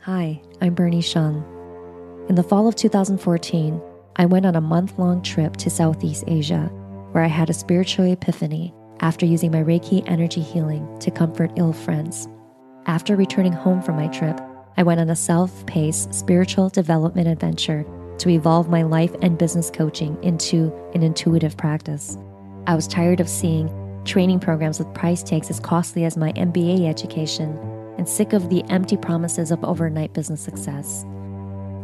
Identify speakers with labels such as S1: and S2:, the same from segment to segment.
S1: Hi, I'm Bernie Shung. In the fall of 2014, I went on a month-long trip to Southeast Asia, where I had a spiritual epiphany after using my Reiki energy healing to comfort ill friends. After returning home from my trip, I went on a self-paced spiritual development adventure to evolve my life and business coaching into an intuitive practice. I was tired of seeing training programs with price tags as costly as my MBA education and sick of the empty promises of overnight business success.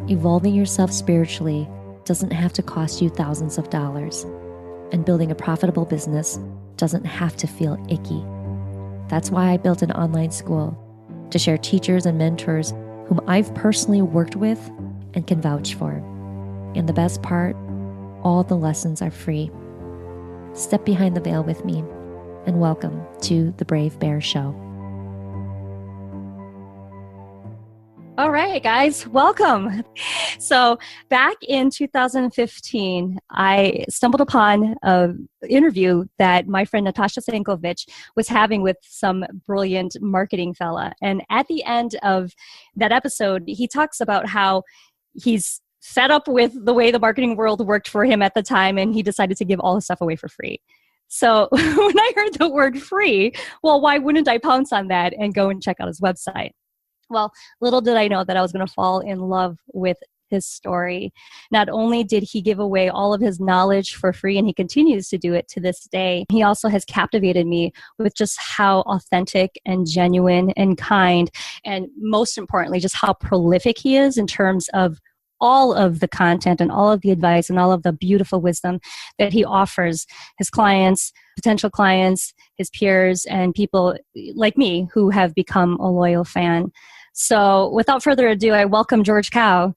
S1: Evolving yourself spiritually doesn't have to cost you thousands of dollars, and building a profitable business doesn't have to feel icky. That's why I built an online school to share teachers and mentors whom I've personally worked with and can vouch for. And the best part, all the lessons are free. Step behind the veil with me, and welcome to The Brave Bear Show. All right, guys, welcome. So back in 2015, I stumbled upon an interview that my friend Natasha Senkovic was having with some brilliant marketing fella. And at the end of that episode, he talks about how he's fed up with the way the marketing world worked for him at the time, and he decided to give all his stuff away for free. So when I heard the word free, well, why wouldn't I pounce on that and go and check out his website? Well, little did I know that I was going to fall in love with his story. Not only did he give away all of his knowledge for free, and he continues to do it to this day, he also has captivated me with just how authentic and genuine and kind, and most importantly, just how prolific he is in terms of all of the content and all of the advice and all of the beautiful wisdom that he offers his clients, potential clients, his peers, and people like me who have become a loyal fan. So without further ado, I welcome George Kao.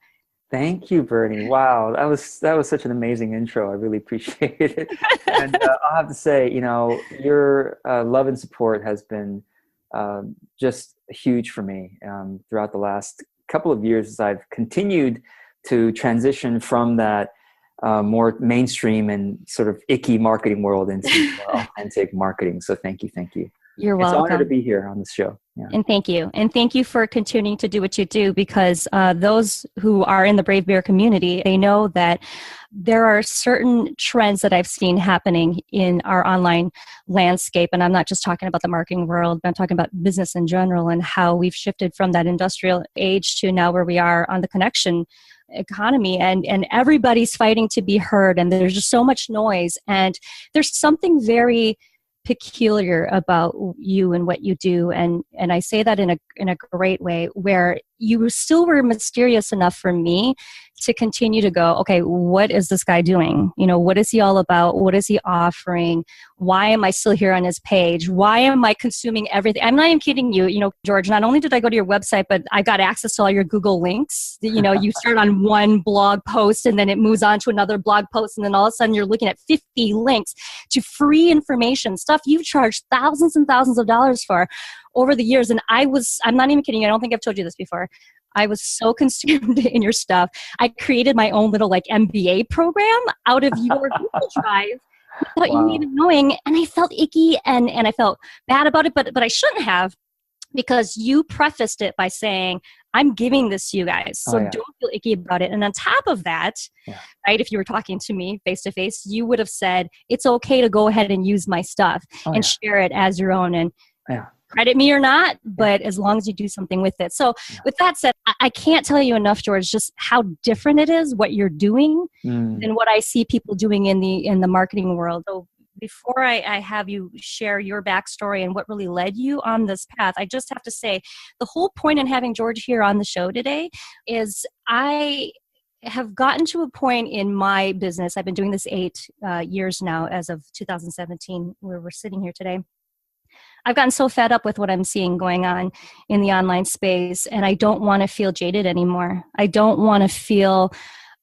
S2: Thank you, Bernie. Wow, that was such an amazing intro. I really appreciate it. And I'll have to say, your love and support has been just huge for me throughout the last couple of years as I've continued to transition from that more mainstream and sort of icky marketing world into more authentic marketing. So thank you.
S1: You're
S2: It's
S1: welcome.
S2: an honor to be here on this show. Yeah.
S1: And thank you. And thank you for continuing to do what you do, because those who are in the Brave Bear community, they know that there are certain trends that I've seen happening in our online landscape. And I'm not just talking about the marketing world, but I'm talking about business in general and how we've shifted from that industrial age to now where we are on the connection economy, and everybody's fighting to be heard, and there's just so much noise, and there's something very peculiar about you and what you do, and I say that in a great way, where you still were mysterious enough for me to continue to go, okay, what is this guy doing? What is he all about? What is he offering? Why am I still here on his page? Why am I consuming everything? I'm not even kidding you, George, not only did I go to your website, but I got access to all your Google links. You start on one blog post and then it moves on to another blog post. And then all of a sudden you're looking at 50 links to free information, stuff you've charged thousands and thousands of dollars for over the years. And I'm not even kidding you. I don't think I've told you this before. I was so consumed in your stuff. I created my own little MBA program out of your Google Drive without you even knowing. And I felt icky and I felt bad about it, but I shouldn't have, because you prefaced it by saying, I'm giving this to you guys, so don't feel icky about it. And on top of that, right, if you were talking to me face to face, you would have said, it's okay to go ahead and use my stuff and share it as your own. And credit me or not, but as long as you do something with it. So with that said, I can't tell you enough, George, just how different it is what you're doing than what I see people doing in the marketing world. So before I have you share your backstory and what really led you on this path, I just have to say the whole point in having George here on the show today is I have gotten to a point in my business. I've been doing this 8 years now, as of 2017, where we're sitting here today. I've gotten so fed up with what I'm seeing going on in the online space, and I don't want to feel jaded anymore. I don't want to feel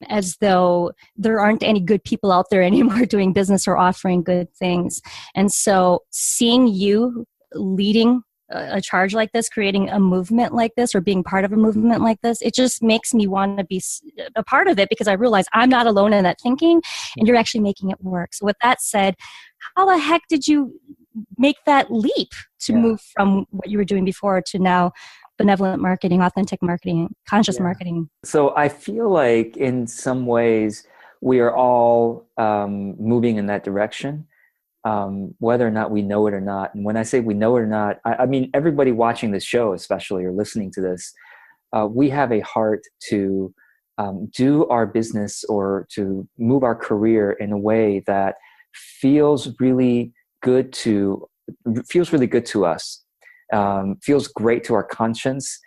S1: as though there aren't any good people out there anymore doing business or offering good things. And so seeing you leading a charge like this, creating a movement like this, or being part of a movement like this, it just makes me want to be a part of it, because I realize I'm not alone in that thinking, and you're actually making it work. So with that said, how the heck did you make that leap to move from what you were doing before to now benevolent marketing, authentic marketing, conscious
S2: Yeah.
S1: marketing?
S2: So I feel like in some ways we are all moving in that direction, whether or not we know it or not. And when I say we know it or not, I mean everybody watching this show, especially, or listening to this, we have a heart to do our business or to move our career in a way that feels really good to us, feels great to our conscience,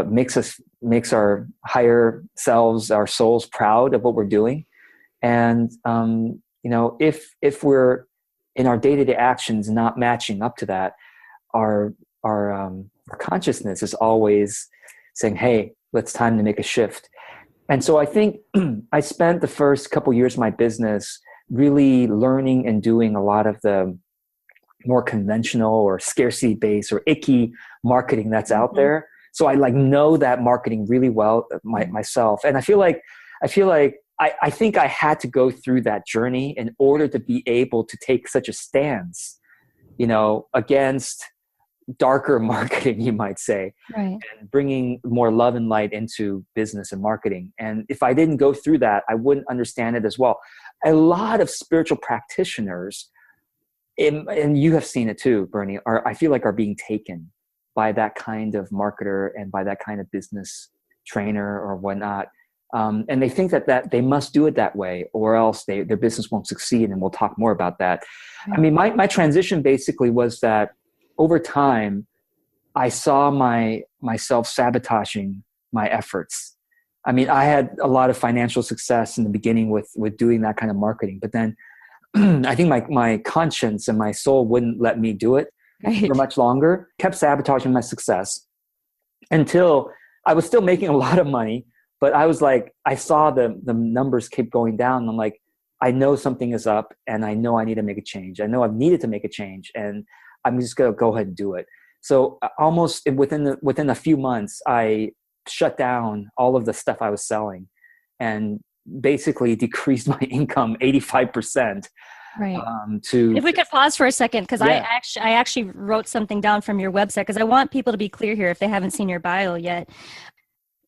S2: makes our higher selves, our souls, proud of what we're doing. And if we're in our day-to-day actions not matching up to that, our consciousness is always saying, hey, it's time to make a shift. And so I think I spent the first couple years of my business really learning and doing a lot of the more conventional or scarcity based or icky marketing that's out there. So I know that marketing really well myself. And I think I had to go through that journey in order to be able to take such a stance, against darker marketing, you might say,
S1: Right.
S2: and bringing more love and light into business and marketing. And if I didn't go through that, I wouldn't understand it as well. A lot of spiritual practitioners, and you have seen it too, Bernie, I feel like are being taken by that kind of marketer and by that kind of business trainer or whatnot. And they think that they must do it that way or else their business won't succeed. And we'll talk more about that. Right. I mean, my transition basically was that over time, I saw myself sabotaging my efforts. I mean, I had a lot of financial success in the beginning with doing that kind of marketing, but then I think my conscience and my soul wouldn't let me do it for much longer, kept sabotaging my success until I was still making a lot of money, but I was like, I saw the numbers keep going down. And I'm like, I know something is up and I know I need to make a change. I know I've needed to make a change and I'm just going to go ahead and do it. So almost within a few months, I shut down all of the stuff I was selling and basically decreased my income 85%.
S1: Right. If we could pause for a second, because I actually wrote something down from your website, because I want people to be clear here if they haven't seen your bio yet.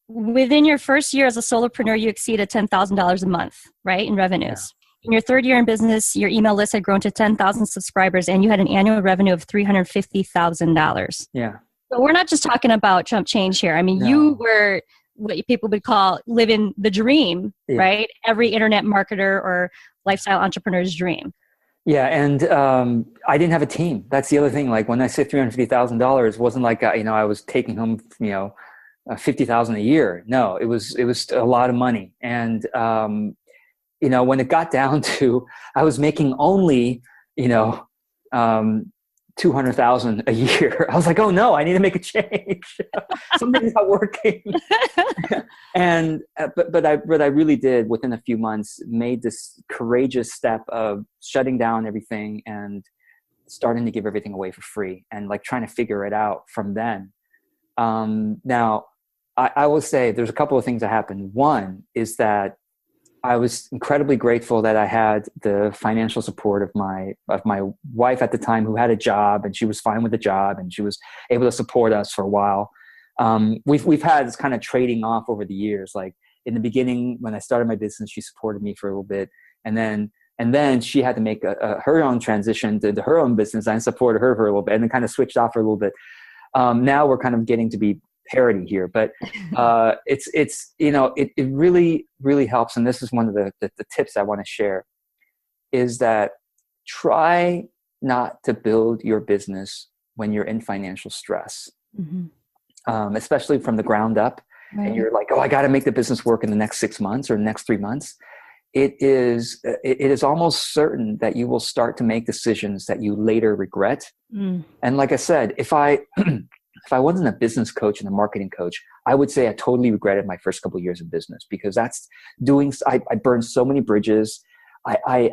S1: Within your first year as a solopreneur, you exceeded $10,000 a month, right, in revenues. Yeah. In your third year in business, your email list had grown to 10,000 subscribers, and you had an annual revenue of $350,000.
S2: Yeah.
S1: So we're not just talking about chump change here. I mean, you were what people would call living the dream, right? Every internet marketer or lifestyle entrepreneur's dream.
S2: Yeah, and I didn't have a team. That's the other thing. Like when I say $350,000, it wasn't like I was taking home $50,000 a year. No, it was a lot of money. And when it got down to, I was making only $200,000 a year. I was like, oh no, I need to make a change. Something's not working. And but I really did within a few months made this courageous step of shutting down everything and starting to give everything away for free and trying to figure it out from then. Now I will say there's a couple of things that happened. One is that I was incredibly grateful that I had the financial support of my wife at the time, who had a job and she was fine with the job and she was able to support us for a while. We've had this kind of trading off over the years. Like in the beginning, when I started my business, she supported me for a little bit, and then she had to make her own transition to her own business. I supported her for a little bit, and then kind of switched off for a little bit. Now we're kind of getting to be parity here, but it really, really helps. And this is one of the tips I want to share is that try not to build your business when you're in financial stress, especially from the ground up. Right. And you're like, oh, I got to make the business work in the next 6 months or the next 3 months. It is almost certain that you will start to make decisions that you later regret. And like I said, if I wasn't a business coach and a marketing coach, I would say I totally regretted my first couple of years of business, because I burned so many bridges. I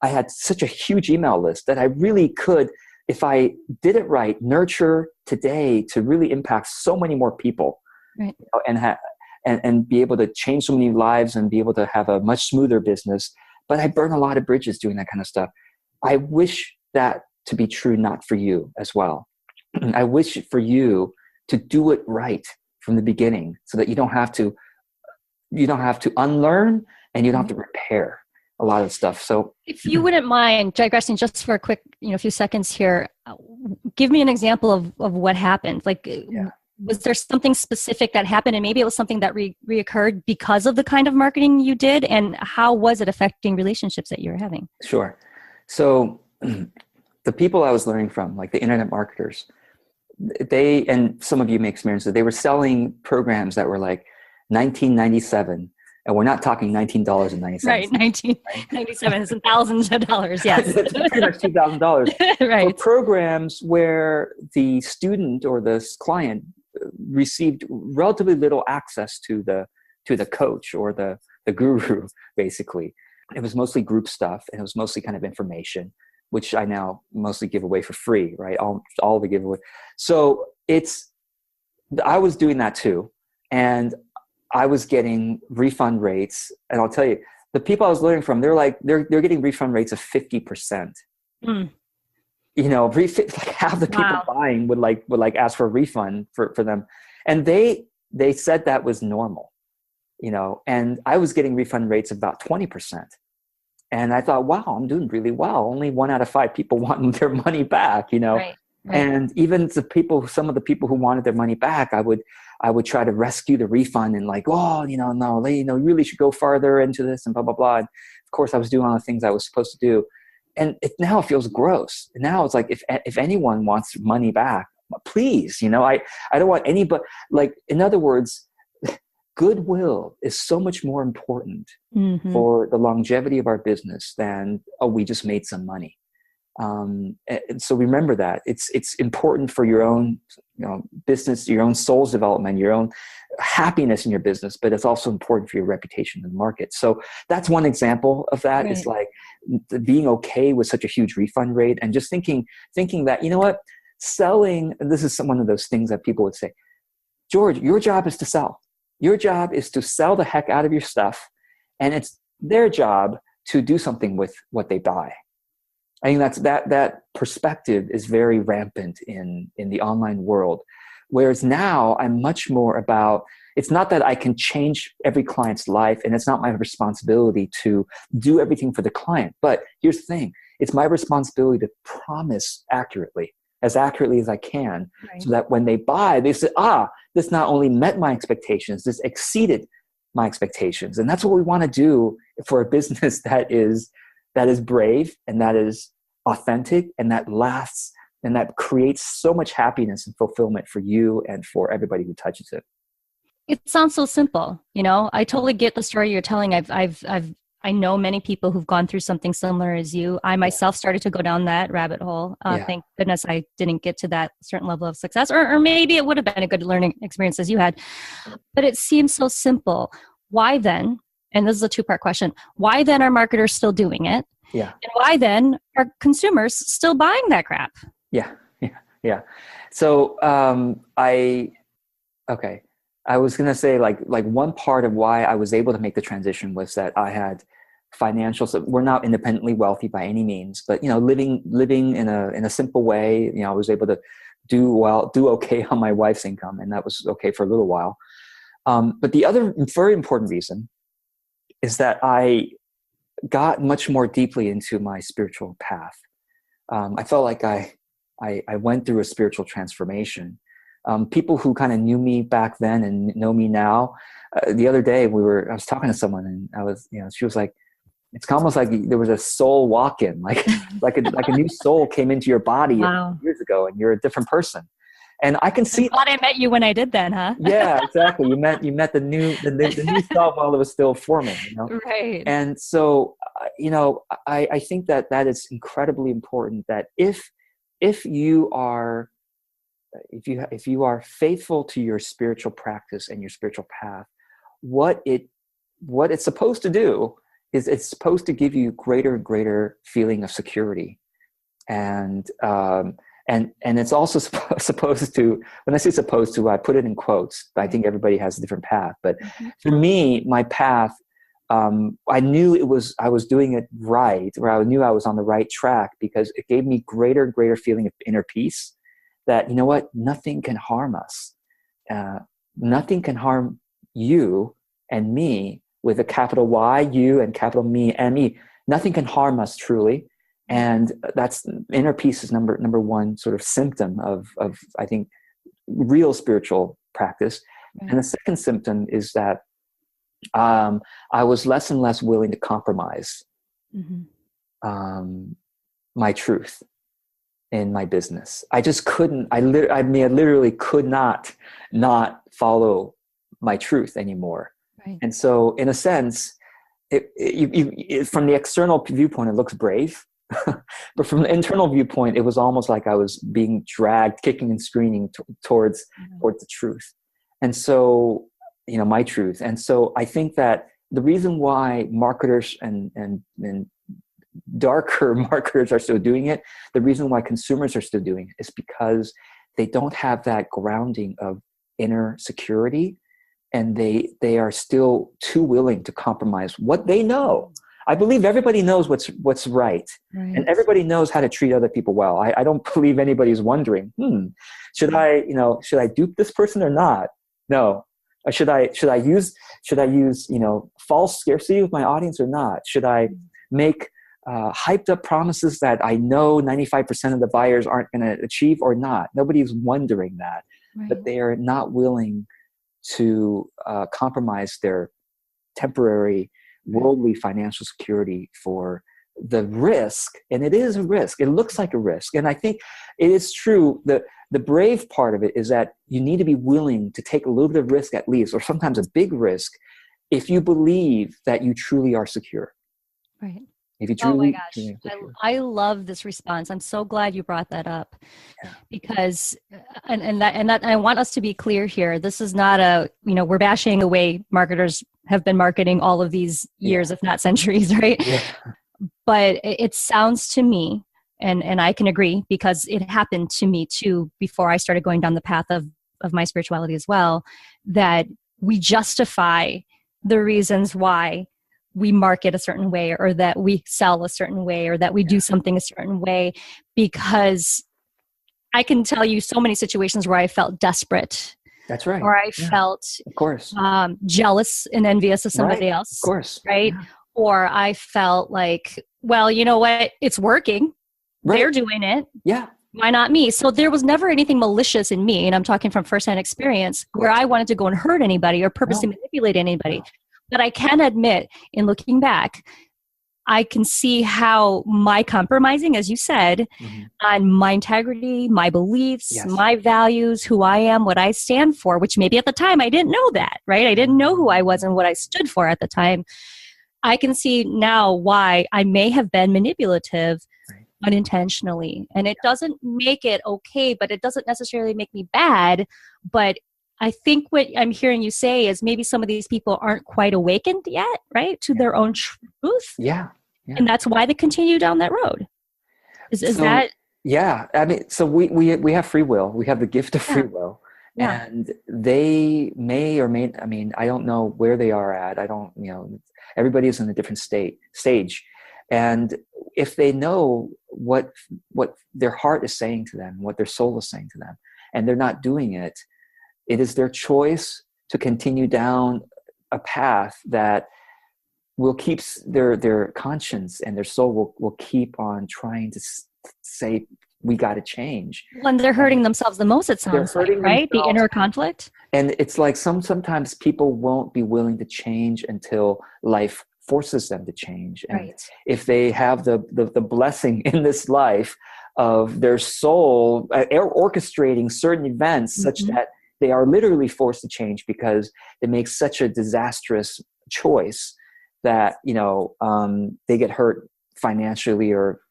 S2: had such a huge email list that I really could, if I did it right, nurture today to really impact so many more people, right. And be able to change so many lives and be able to have a much smoother business. But I burned a lot of bridges doing that kind of stuff. I wish that to be true, not for you as well. I wish for you to do it right from the beginning, so that you don't have to unlearn, and you don't have to repair a lot of stuff. So
S1: if you wouldn't mind digressing just for a quick, few seconds here, give me an example of what happened. Like, was there something specific that happened, and maybe it was something that reoccurred because of the kind of marketing you did, and how was it affecting relationships that you were having?
S2: Sure. So the people I was learning from, like the internet marketers, they, and some of you may experience it, they were selling programs that were like $19.97, and we're not talking $19.90.
S1: Right, $19.97 and thousands of dollars. Yes,
S2: pretty much $2,000
S1: right.
S2: For programs where the student or the client received relatively little access to the coach or the guru. Basically, it was mostly group stuff, and it was mostly kind of information, which I now mostly give away for free, right? All the giveaway. So I was doing that too, and I was getting refund rates, and I'll tell you, the people I was learning from, they're getting refund rates of 50%.
S1: Mm.
S2: Like half the people buying would ask for a refund for them, and they said that was normal, and I was getting refund rates of about 20%. And I thought, wow, I'm doing really well. Only 1 out of 5 people want their money back,
S1: Right.
S2: And even some of the people who wanted their money back, I would try to rescue the refund and no, you really should go farther into this and blah, blah, blah. And of course I was doing all the things I was supposed to do. And now it feels gross. Now it's like, if anyone wants money back, please, I don't want anybody, in other words, goodwill is so much more important for the longevity of our business than, we just made some money. And so remember that it's important for your own, business, your own soul's development, your own happiness in your business, but it's also important for your reputation in the market. So that's one example of that. Right. Is like being okay with such a huge refund rate, and just thinking that, selling, and this is one of those things that people would say, George, your job is to sell. Your job is to sell the heck out of your stuff, and it's their job to do something with what they buy. I think that perspective is very rampant in the online world. Whereas now I'm much more about, it's not that I can change every client's life, and it's not my responsibility to do everything for the client. But here's the thing, it's my responsibility to promise as accurately as I can, right, so that when they buy, they say, this not only met my expectations, this exceeded my expectations. And that's what we want to do for a business that is brave, and that is authentic, and that lasts, and that creates so much happiness and fulfillment for you and for everybody who touches it.
S1: It sounds so simple. I totally get the story you're telling. I know many people who've gone through something similar as you. I myself started to go down that rabbit hole. Thank goodness I didn't get to that certain level of success, or maybe it would have been a good learning experience as you had. But it seems so simple. Why then? And this is a 2-part question. Why then are marketers still doing it?
S2: Yeah.
S1: And why then are consumers still buying that crap?
S2: Yeah. So I was going to say like one part of why I was able to make the transition was that I had financial, so we're not independently wealthy by any means, but living in a simple way, I was able to do okay on my wife's income, and that was okay for a little while. But the other very important reason is that I got much more deeply into my spiritual path. I felt like I went through a spiritual transformation. People who kind of knew me back then and know me now, the other day I was talking to someone, and I was, she was like, it's almost like there was a soul walk-in, like a new soul came into your body years ago, and you're a different person. And I can see.
S1: I'm glad I met you when I did then, huh?
S2: Yeah, exactly. You met the new self while it was still forming.
S1: Right.
S2: And so, I think that is incredibly important. That if you are faithful to your spiritual practice and your spiritual path, what it's supposed to do is it's supposed to give you greater and greater feeling of security, and it's also supposed to, when I say supposed to, I put it in quotes, but I think everybody has a different path. But for me, my path, I knew I was doing it right, or I knew I was on the right track, because it gave me greater feeling of inner peace, that, you know what, nothing can harm us. Nothing can harm you and me with a capital Y, you, and capital me, M-E. Nothing can harm us truly. And that's inner peace is number one sort of symptom of I think, real spiritual practice.
S1: Right.
S2: And the second symptom is that I was less and less willing to compromise my truth in my business. I just couldn't. I literally could not follow my truth anymore.
S1: Right.
S2: And so, in a sense, from the external viewpoint, it looks brave. But from the internal viewpoint, it was almost like I was being dragged, kicking and screaming towards the truth. And so, my truth. And so I think that the reason why marketers and darker marketers are still doing it, the reason why consumers are still doing it, is because they don't have that grounding of inner security, and they are still too willing to compromise what they know. I believe everybody knows what's right. And everybody knows how to treat other people well. I don't believe anybody's wondering, should I dupe this person or not? No. Should I use false scarcity with my audience or not? Should I make hyped up promises that I know 95% of the buyers aren't going to achieve or not? Nobody's wondering that, but they are not willing to compromise their temporary worldly financial security for the risk. And it is a risk. It looks like a risk. And I think it is true that the brave part of it is that you need to be willing to take a little bit of risk at least, or sometimes a big risk, if you believe that you truly are secure.
S1: Right.
S2: If you truly,
S1: oh my gosh, I love this response. I'm so glad you brought that up, because, and that I want us to be clear here. This is not we're bashing the way marketers have been marketing all of these years, if not centuries, right?
S2: Yeah.
S1: But it sounds to me, and I can agree, because it happened to me too before I started going down the path of my spirituality as well, that we justify the reasons why we market a certain way, or that we sell a certain way, or that we do something a certain way, because I can tell you so many situations where I felt desperate.
S2: That's right.
S1: Or I felt,
S2: of course,
S1: jealous and envious of somebody else.
S2: Of course.
S1: Right. Yeah. Or I felt like, well, you know what? It's working. Right. They're doing it.
S2: Yeah.
S1: Why not me? So there was never anything malicious in me. And I'm talking from firsthand experience where I wanted to go and hurt anybody or purposely manipulate anybody. No. But I can admit, in looking back, I can see how my compromising, as you said, on my integrity, my beliefs, my values, who I am, what I stand for, which maybe at the time I didn't know that, right? I didn't know who I was and what I stood for at the time. I can see now why I may have been manipulative unintentionally. And it doesn't make it okay, but it doesn't necessarily make me bad. But I think what I'm hearing you say is maybe some of these people aren't quite awakened yet, right, to their own truth.
S2: Yeah.
S1: And that's why they continue down that road. Is that?
S2: Yeah. I mean, so we have free will. We have the gift of free will. Yeah. And they may or may, I mean, I don't know where they are at. I don't, everybody is in a different stage. And if they know what their heart is saying to them, what their soul is saying to them, and they're not doing it, it is their choice to continue down a path that will keep their conscience and their soul will keep on trying to say, we got to change.
S1: When they're hurting themselves the most, it sounds like, right? The inner conflict.
S2: And it's like sometimes people won't be willing to change until life forces them to change. And if they have the blessing in this life of their soul orchestrating certain events such that they are literally forced to change because it makes such a disastrous choice that, they get hurt financially, or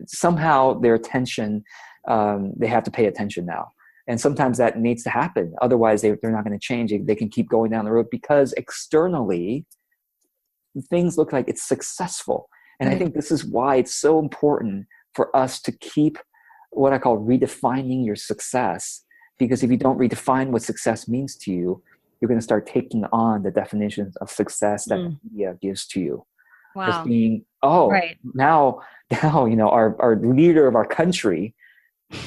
S2: somehow their attention, they have to pay attention now. And sometimes that needs to happen. Otherwise, they're not going to change. They can keep going down the road because externally things look like it's successful. And I think this is why it's so important for us to keep what I call redefining your success. Because if you don't redefine what success means to you, you're going to start taking on the definitions of success that the media gives to you. As being, now, our leader of our country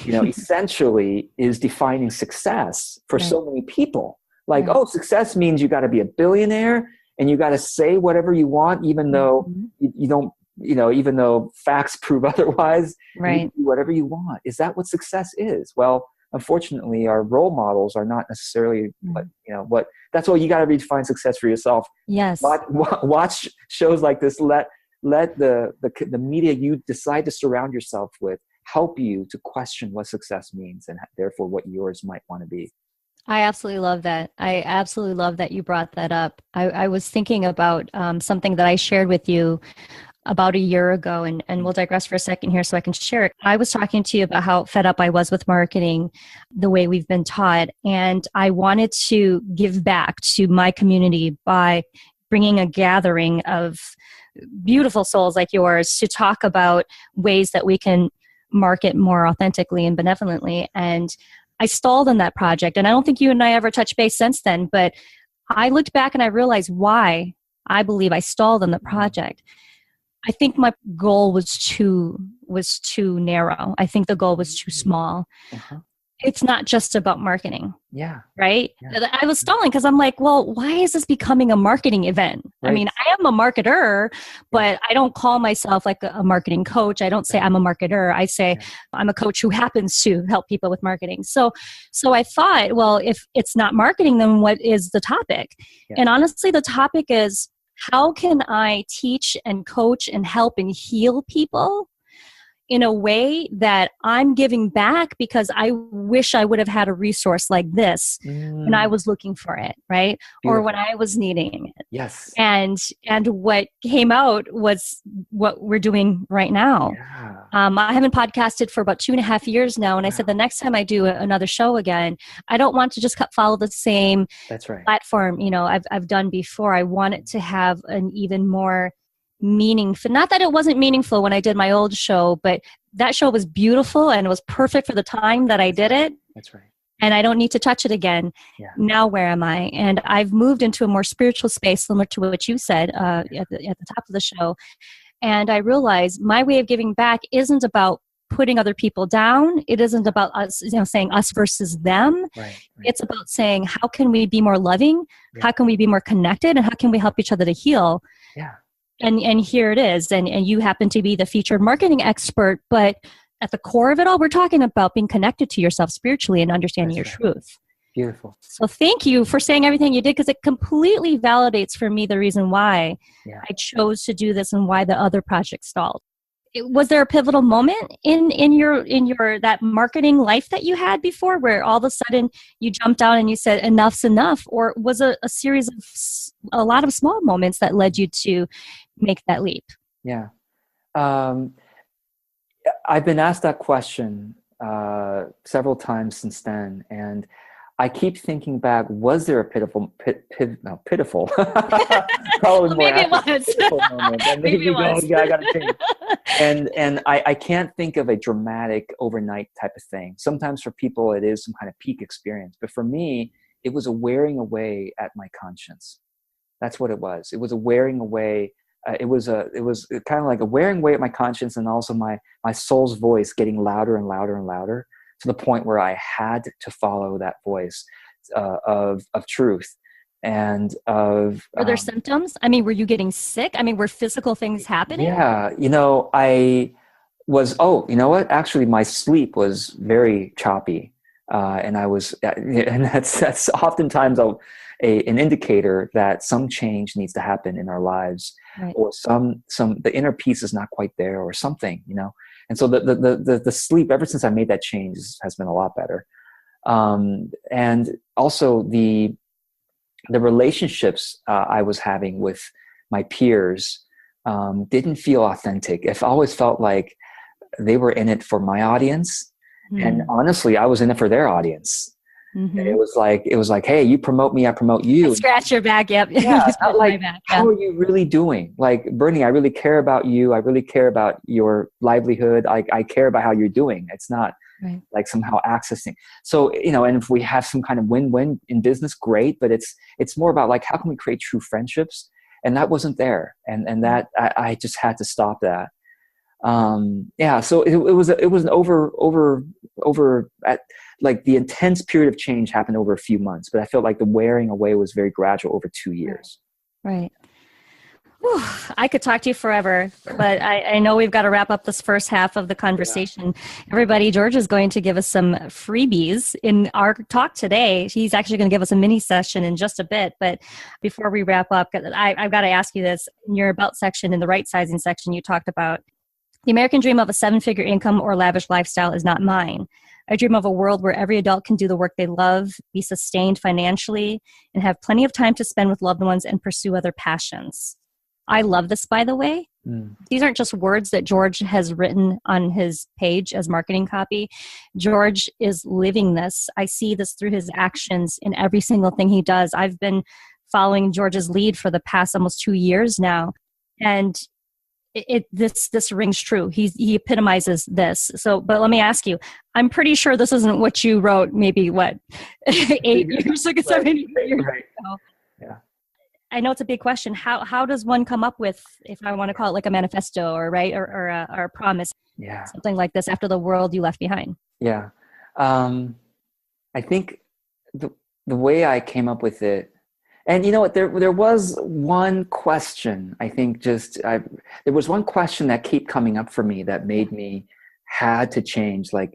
S2: essentially is defining success for
S1: Right.
S2: so many people. Like,
S1: Right.
S2: oh, success means you got to be a billionaire and you got to say whatever you want, even though
S1: Mhm.
S2: you don't, even though facts prove otherwise, you can
S1: Right.
S2: do whatever you want. Is that what success is? Well, unfortunately, our role models are not necessarily
S1: Mm.
S2: what that's why you got to redefine success for yourself.
S1: Yes.
S2: Watch shows like this. Let the media you decide to surround yourself with help you to question what success means and therefore what yours might want to be.
S1: I absolutely love that. I absolutely love that you brought that up. I was thinking about something that I shared with you about a year ago, and we'll digress for a second here so I can share it. I was talking to you about how fed up I was with marketing the way we've been taught, and I wanted to give back to my community by bringing a gathering of beautiful souls like yours to talk about ways that we can market more authentically and benevolently. And I stalled on that project, and I don't think you and I ever touched base since then, but I looked back and I realized why I believe I stalled on the project. I think my goal was too narrow. I think the goal was too small.
S2: Uh-huh.
S1: It's not just about marketing,
S2: Yeah.
S1: right?
S2: Yeah.
S1: I was stalling because I'm like, well, why is this becoming a marketing event?
S2: Right.
S1: I mean, I am a marketer, but I don't call myself like a marketing coach. I don't say I'm a marketer. I say I'm a coach who happens to help people with marketing. So I thought, well, if it's not marketing, then what is the topic?
S2: Yeah.
S1: And honestly, the topic is, how can I teach and coach and help and heal people in a way that I'm giving back because I wish I would have had a resource like this when I was looking for it, right? Or when I was needing it.
S2: Yes.
S1: And what came out was what we're doing right now.
S2: Yeah.
S1: I haven't podcasted for about 2.5 years now, and I said the next time I do another show again, I don't want to just follow the same
S2: That's right.
S1: platform I've done before. I want it to have an even more meaningful. Not that it wasn't meaningful when I did my old show, but that show was beautiful and it was perfect for the time that I did it.
S2: That's right.
S1: And I don't need to touch it again.
S2: Yeah.
S1: Now where am I? And I've moved into a more spiritual space, similar to what you said at the top of the show. And I realized my way of giving back isn't about putting other people down. It isn't about us, saying us versus them.
S2: Right.
S1: It's about saying, how can we be more loving?
S2: Yeah.
S1: How can we be more connected? And how can we help each other to heal?
S2: Yeah.
S1: And here it is. And you happen to be the featured marketing expert, but at the core of it all, we're talking about being connected to yourself spiritually and understanding
S2: That's
S1: your
S2: right.
S1: truth.
S2: Beautiful.
S1: So thank you for saying everything you did, because it completely validates for me the reason why I chose to do this and why the other project stalled. Was there a pivotal moment in your that marketing life that you had before, where all of a sudden you jumped out and you said enough's enough, or was it a series of a lot of small moments that led you to make that leap?
S2: Yeah. I've been asked that question several times since then, and I keep thinking back, was there a pitiful probably more
S1: Maybe it was.
S2: pitiful moment. And
S1: Maybe it was.
S2: I gotta change. And I can't think of a dramatic overnight type of thing. Sometimes for people it is some kind of peak experience, but for me it was a wearing away at my conscience. That's what it was. It was a wearing away. It was kind of like a wearing away at my conscience, and also my soul's voice getting louder and louder and louder, to the point where I had to follow that voice of truth and of.
S1: Were there symptoms? I mean, were you getting sick? I mean, were physical things happening?
S2: Yeah, I was. Oh, you know what? Actually, my sleep was very choppy, and I was, and that's oftentimes an indicator that some change needs to happen in our lives,
S1: right.
S2: Or the inner peace is not quite there, or something, And so the sleep, ever since I made that change, has been a lot better. And also the relationships I was having with my peers didn't feel authentic. It always felt like they were in it for my audience, and honestly, I was in it for their audience. Mm-hmm. It was like, hey, you promote me, I promote you.
S1: Scratch your back, yep.
S2: Yeah, not like, how are you really doing? Like, Bernie, I really care about you. I really care about your livelihood. I care about how you're doing. It's not like somehow accessing. So, and if we have some kind of win-win in business, great. But it's more about like, how can we create true friendships? And that wasn't there. And that I just had to stop that. Yeah, so it was an over at, like, the intense period of change happened over a few months, but I felt like the wearing away was very gradual over 2 years.
S1: Right. Whew, I could talk to you forever, but I know we've got to wrap up this first half of the
S2: Yeah.
S1: conversation. Everybody, George is going to give us some freebies in our talk today. He's actually going to give us a mini session in just a bit. But before we wrap up, I've got to ask you this. In your about section, in the right sizing section, you talked about the American dream of a 7-figure income or lavish lifestyle is not mine. I dream of a world where every adult can do the work they love, be sustained financially, and have plenty of time to spend with loved ones and pursue other passions. I love this, by the way. These aren't just words that George has written on his page as marketing copy. George is living this. I see this through his actions in every single thing he does. I've been following George's lead for the past almost 2 years now. And this rings true. He epitomizes this. So, but let me ask you, I'm pretty sure this isn't what you wrote maybe, 8 years ago, 7 years ago.
S2: Yeah.
S1: I know it's a big question. How does one come up with, if I want to call it like a manifesto or a promise, something like this after the world you left behind?
S2: Yeah. I think the way I came up with it, and you know what, there was one question, I think there was one question that kept coming up for me that made me had to change, like,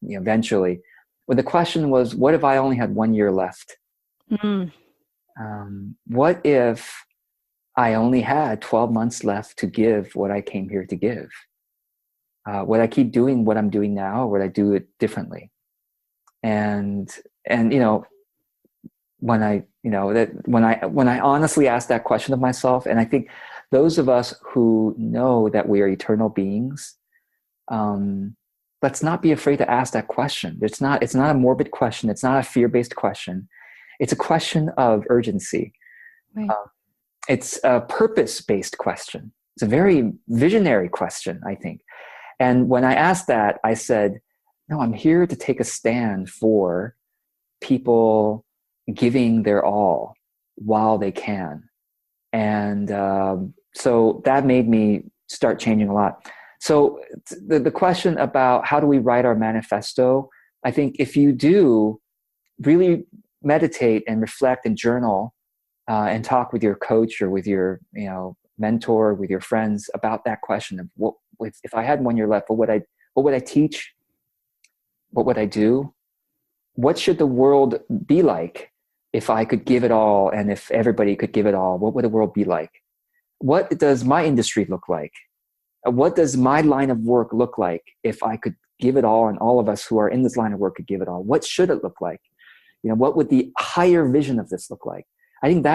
S2: eventually. Well, the question was, what if I only had 1 year left? What if I only had 12 months left to give what I came here to give? Would I keep doing what I'm doing now, or would I do it differently? And when I honestly asked that question of myself, and I think those of us who know that we are eternal beings, let's not be afraid to ask that question. It's not a morbid question. It's not a fear-based question. It's a question of urgency.
S1: Right.
S2: It's a purpose-based question. It's a very visionary question, I think. And when I asked that, I said, no, I'm here to take a stand for people giving their all while they can. And so that made me start changing a lot. So the question about how do we write our manifesto, I think if you do really meditate and reflect and journal and talk with your coach or with your mentor, with your friends about that question of if I had 1 year left, what would I teach? What would I do? What should the world be like if I could give it all, and if everybody could give it all? What would the world be like? What does my industry look like? What does my line of work look like if I could give it all, and all of us who are in this line of work could give it all? What should it look like? What would the higher vision of this look like? I think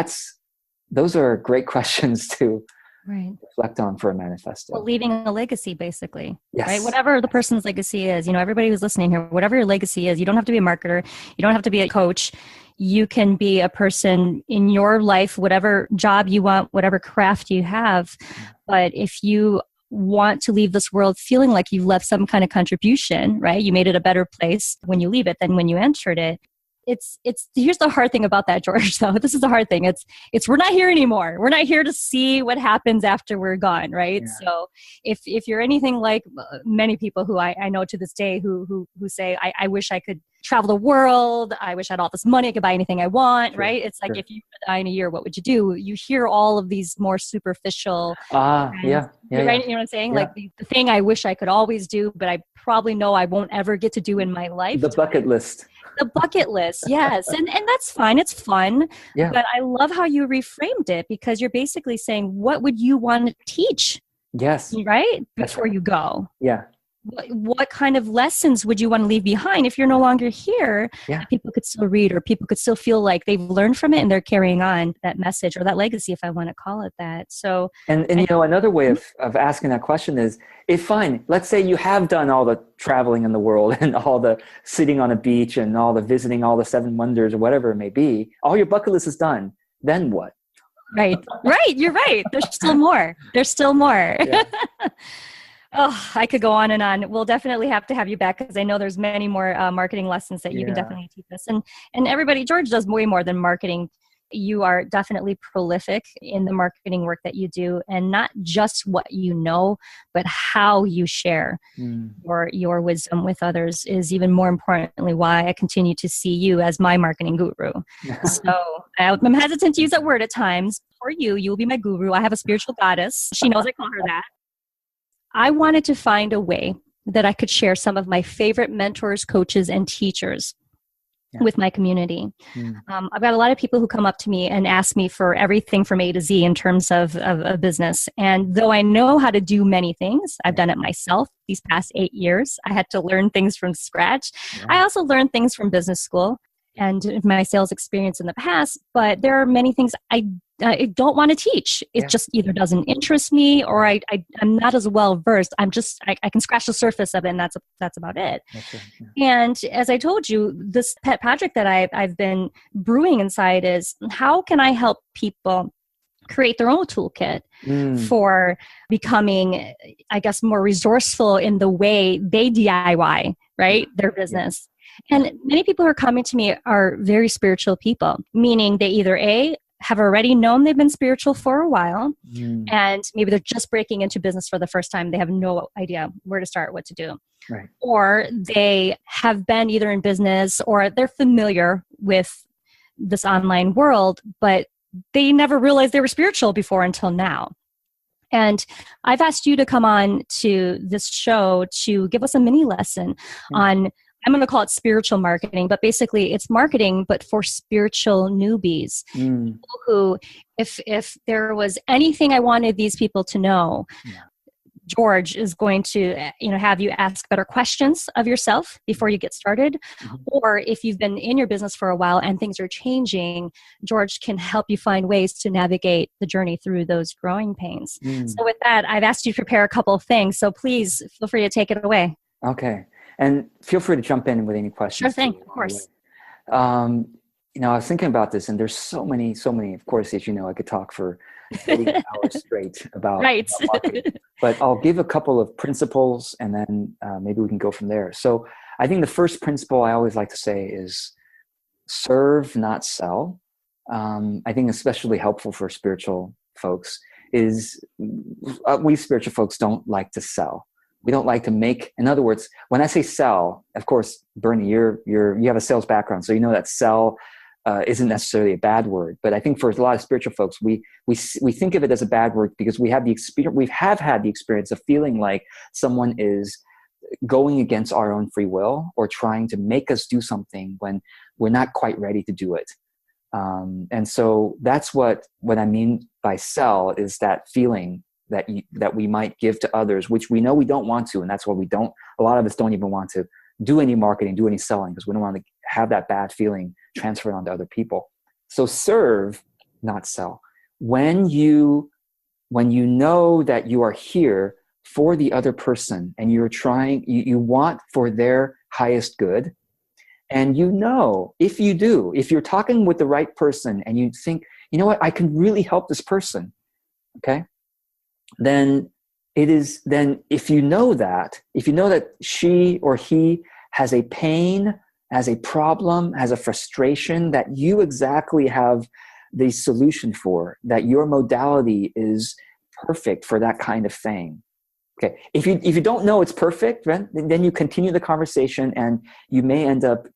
S2: those are great questions to reflect on for a manifesto.
S1: Well, leaving a legacy, basically.
S2: Yes.
S1: Right? Whatever the person's legacy is, everybody who's listening here, whatever your legacy is, you don't have to be a marketer. You don't have to be a coach. You can be a person in your life, whatever job you want, whatever craft you have. But if you want to leave this world feeling like you've left some kind of contribution, right? You made it a better place when you leave it than when you entered it. It's here's the hard thing about that, George, though. This is the hard thing. It's we're not here anymore. We're not here to see what happens after we're gone, right? Yeah. So if you're anything like many people who I know to this day who say, I wish I could travel the world, I wish I had all this money, I could buy anything I want, sure, right? It's like, if you were to die in a year, what would you do? You hear all of these more superficial
S2: right?
S1: You know what I'm saying? Yeah. Like the thing I wish I could always do, but I probably know I won't ever get to do in my life.
S2: The bucket list.
S1: The bucket list, yes. And that's fine. It's fun. Yeah. But I love how you reframed it, because you're basically saying, what would you want to teach?
S2: Yes.
S1: Right? Before you go.
S2: Yeah.
S1: What kind of lessons would you want to leave behind if you're no longer here?
S2: Yeah.
S1: That people could still read, or people could still feel like they've learned from it and they're carrying on that message or that legacy, if I want to call it that. So,
S2: and another way of asking that question is, if fine, let's say you have done all the traveling in the world and all the sitting on a beach and all the visiting all the 7 wonders or whatever it may be, all your bucket list is done. Then what?
S1: Right. You're right. There's still more. Yeah. Oh, I could go on and on. We'll definitely have to have you back, because I know there's many more marketing lessons that you can definitely teach us. And everybody, George does way more than marketing. You are definitely prolific in the marketing work that you do, and not just what you know, but how you share your wisdom with others is even more importantly why I continue to see you as my marketing guru. So I'm hesitant to use that word at times. For you, you will be my guru. I have a spiritual goddess. She knows I call her that. I wanted to find a way that I could share some of my favorite mentors, coaches, and teachers with my community. I've got a lot of people who come up to me and ask me for everything from A to Z in terms of a business. And though I know how to do many things, I've done it myself these past 8 years. I had to learn things from scratch. I also learned things from business school and my sales experience in the past, but there are many things I don't want to teach. It just either doesn't interest me or I'm not as well versed. I can scratch the surface of it, and that's about it.
S2: That's right,
S1: And as I told you, this pet project that I've been brewing inside is how can I help people create their own toolkit for becoming, I guess, more resourceful in the way they DIY, right, their business. And many people who are coming to me are very spiritual people, meaning they either have already known they've been spiritual for a while, and maybe they're just breaking into business for the first time. They have no idea where to start, what to do.
S2: Right.
S1: Or they have been either in business or they're familiar with this online world, but they never realized they were spiritual before until now. And I've asked you to come on to this show to give us a mini lesson on, I'm going to call it spiritual marketing, but basically it's marketing, but for spiritual newbies who, if there was anything I wanted these people to know, George is going to, have you ask better questions of yourself before you get started. Or if you've been in your business for a while and things are changing, George can help you find ways to navigate the journey through those growing pains. So with that, I've asked you to prepare a couple of things. So please feel free to take it away.
S2: Okay. And feel free to jump in with any questions.
S1: Sure thing, of course.
S2: I was thinking about this, and there's so many, of course, as you know, I could talk for 80 hours straight about marketing. But I'll give a couple of principles, and then maybe we can go from there. So I think the first principle I always like to say is serve, not sell. I think especially helpful for spiritual folks is we spiritual folks don't like to sell. We don't like to make, in other words, when I say sell, of course, Bernie, you have a sales background, so you know that sell isn't necessarily a bad word. But I think for a lot of spiritual folks, we think of it as a bad word because we have had the experience of feeling like someone is going against our own free will or trying to make us do something when we're not quite ready to do it. And so that's what I mean by sell, is that feeling that we might give to others, which we know we don't want to. And that's why a lot of us don't even want to do any marketing, do any selling, because we don't want to have that bad feeling transferred onto other people. So serve, not sell. When you know that you are here for the other person and you're trying, you want for their highest good, and if you're talking with the right person and you think, you know what, I can really help this person, okay? Then if you know that she or he has a pain, has a problem, has a frustration that you exactly have the solution for, that your modality is perfect for that kind of thing. Okay. If you don't know it's perfect, then you continue the conversation and you may end up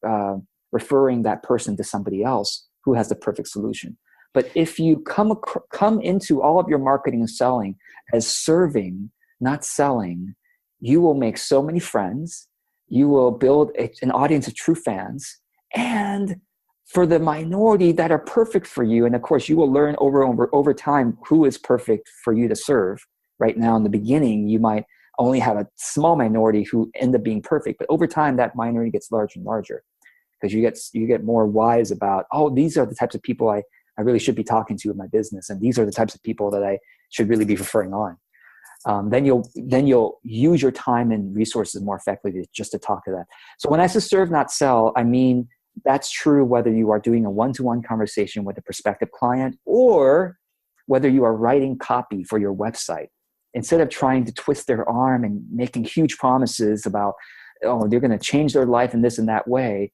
S2: referring that person to somebody else who has the perfect solution. But if you come into all of your marketing and selling as serving, not selling, you will make so many friends. You will build an audience of true fans. And for the minority that are perfect for you, and of course you will learn over time who is perfect for you to serve. Right now in the beginning, you might only have a small minority who end up being perfect. But over time, that minority gets larger and larger because you get more wise about, these are the types of people I really should be talking to in my business. And these are the types of people that I should really be referring on. Then you'll use your time and resources more effectively just to talk to that. So when I say serve, not sell, I mean, that's true whether you are doing a one-to-one conversation with a prospective client or whether you are writing copy for your website. Instead of trying to twist their arm and making huge promises about, they're going to change their life in this and that way,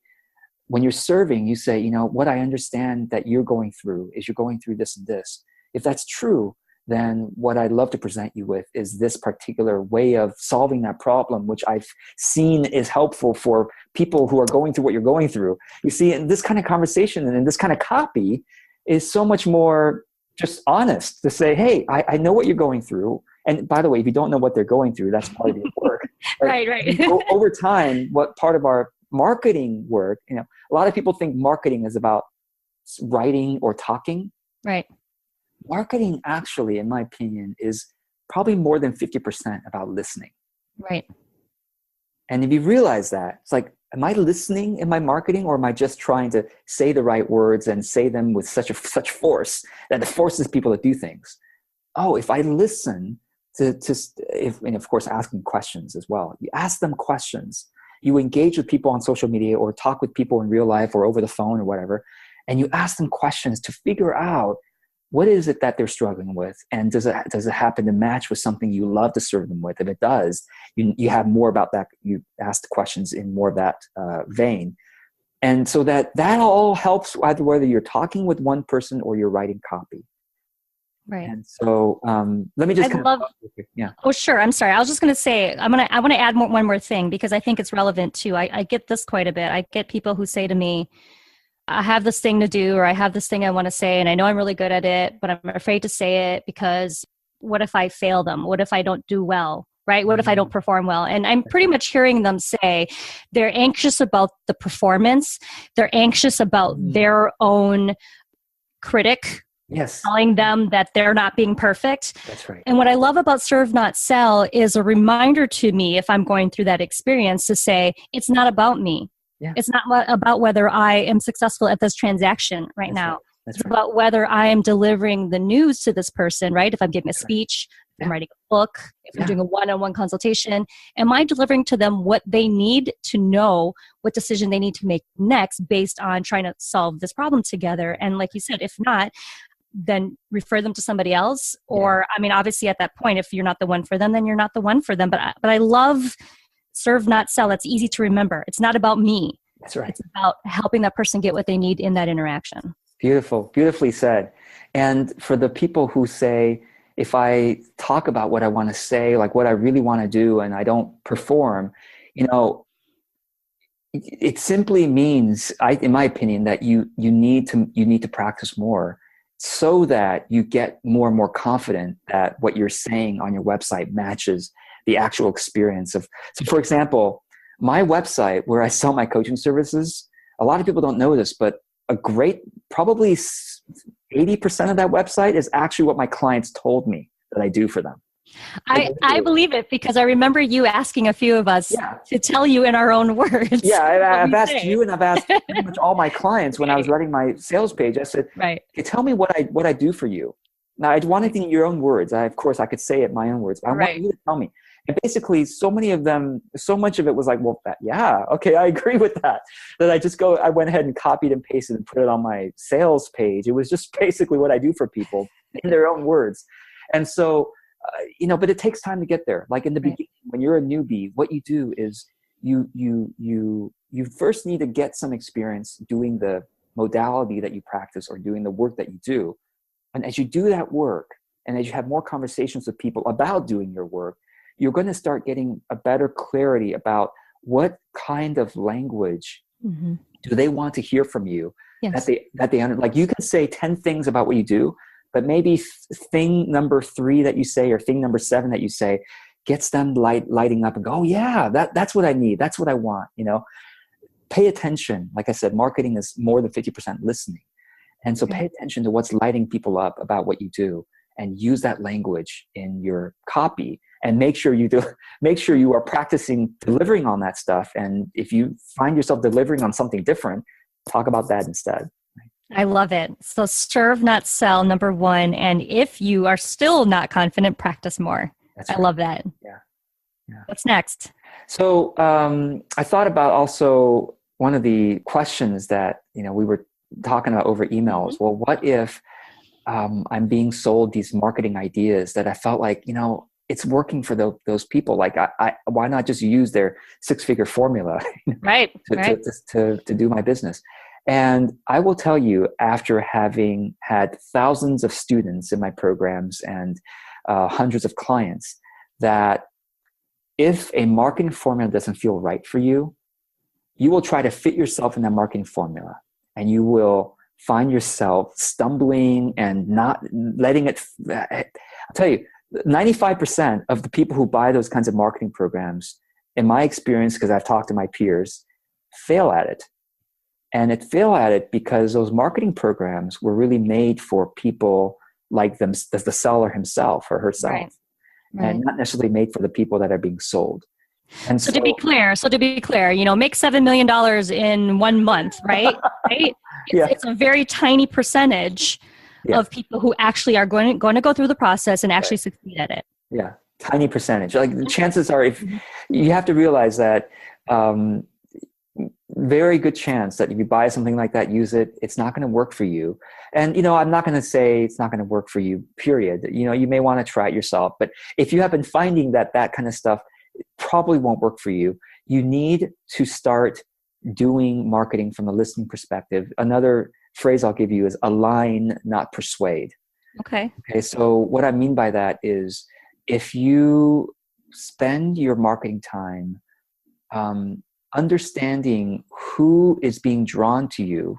S2: when you're serving, you say, what I understand that you're going through is you're going through this and this. If that's true, then what I'd love to present you with is this particular way of solving that problem, which I've seen is helpful for people who are going through what you're going through. You see, in this kind of conversation and in this kind of copy is so much more just honest to say, hey, I know what you're going through. And by the way, if you don't know what they're going through, that's part of your work.
S1: Right.
S2: Over time, what part of our marketing work, a lot of people think marketing is about writing or talking.
S1: Right.
S2: Marketing actually, in my opinion, is probably more than 50% about listening.
S1: Right.
S2: And if you realize that, it's like, am I listening in my marketing, or am I just trying to say the right words and say them with such force that it forces people to do things? Oh, if I listen and of course asking questions as well. You ask them questions. You engage with people on social media or talk with people in real life or over the phone or whatever, and you ask them questions to figure out what is it that they're struggling with, and does it happen to match with something you love to serve them with? If it does, you have more about that. You ask the questions in more of that vein, and so that all helps either whether you're talking with one person or you're writing copy.
S1: Right.
S2: And so let me just
S1: yeah. Oh, sure. I'm sorry. I was just going to say, I want to add one more thing, because I think it's relevant too. I get this quite a bit. I get people who say to me, I have this thing to do, or I have this thing I want to say, and I know I'm really good at it, but I'm afraid to say it because what if I fail them? What if I don't do well? Right? What if I don't perform well? And I'm pretty much hearing them say they're anxious about the performance. They're anxious about their own critic.
S2: Yes.
S1: Telling them that they're not being perfect.
S2: That's right.
S1: And what I love about Serve Not Sell is a reminder to me, if I'm going through that experience, to say, it's not about me.
S2: Yeah.
S1: It's not about whether I am successful at this transaction right now.
S2: Right.
S1: It's about whether I am delivering the news to this person, right? If I'm giving a speech, if I'm writing a book, if I'm doing a one-on-one consultation, am I delivering to them what they need to know, what decision they need to make next based on trying to solve this problem together? And like you said, if not, then refer them to somebody else. Or, I mean, obviously at that point, if you're not the one for them, then you're not the one for them. But I love Serve Not Sell. It's easy to remember. It's not about me.
S2: That's right.
S1: It's about helping that person get what they need in that interaction.
S2: Beautiful. Beautifully said. And for the people who say, if I talk about what I want to say, like what I really want to do, and I don't perform, it simply means, in my opinion, that you need to practice more, so that you get more and more confident that what you're saying on your website matches the actual experience of. So for example, my website where I sell my coaching services, a lot of people don't know this, but probably 80% of that website is actually what my clients told me that I do for them.
S1: I believe it, because I remember you asking a few of us to tell you in our own words.
S2: Yeah, I've asked you, and I've asked pretty much all my clients when I was writing my sales page. I said, "Hey, tell me what I do for you." Now, I want it in your own words. Of course, I could say it in my own words, but I want you to tell me. And basically, so much of it was like, well, okay, I agree with that. That I went ahead and copied and pasted and put it on my sales page. It was just basically what I do for people in their own words. And so, but it takes time to get there. Like in the beginning, when you're a newbie, what you do is you first need to get some experience doing the modality that you practice or doing the work that you do. And as you do that work, and as you have more conversations with people about doing your work, you're going to start getting a better clarity about what kind of language do they want to hear from you. Yes. That they like. You can say 10 things about what you do, but maybe thing number 3 that you say, or thing number 7 that you say, gets them lighting up and go, oh yeah, that's what I need. That's what I want. Pay attention. Like I said, marketing is more than 50% listening. And so pay attention to what's lighting people up about what you do, and use that language in your copy, and make sure you are practicing delivering on that stuff. And if you find yourself delivering on something different, talk about that instead.
S1: I love it. So serve, not sell, number 1. And if you are still not confident, practice more. That's right. I love that. Yeah. What's next?
S2: So I thought about also one of the questions that, we were talking about over emails. Well, what if I'm being sold these marketing ideas that I felt like, it's working for those people. Like, why not just use their 6-figure formula
S1: Right.
S2: to do my business? And I will tell you, after having had thousands of students in my programs and hundreds of clients, that if a marketing formula doesn't feel right for you, you will try to fit yourself in that marketing formula, and you will find yourself stumbling and not letting it. I'll tell you, 95% of the people who buy those kinds of marketing programs, in my experience, because I've talked to my peers, fail at it. And it fail at it because those marketing programs were really made for people like them, the seller himself or herself,
S1: right.
S2: and not necessarily made for the people that are being sold. And
S1: so to be clear, make $7 million in 1 month, right? Right? It's a very tiny percentage of people who actually are going to go through the process and actually succeed at it.
S2: Yeah, tiny percentage. Like, the chances are, if you have to realize that, very good chance that if you buy something like that, use it, it's not going to work for you. And, I'm not going to say it's not going to work for you, period. You may want to try it yourself. But if you have been finding that kind of stuff probably won't work for you, you need to start doing marketing from a listening perspective. Another phrase I'll give you is align, not persuade.
S1: Okay.
S2: So what I mean by that is, if you spend your marketing time understanding who is being drawn to you,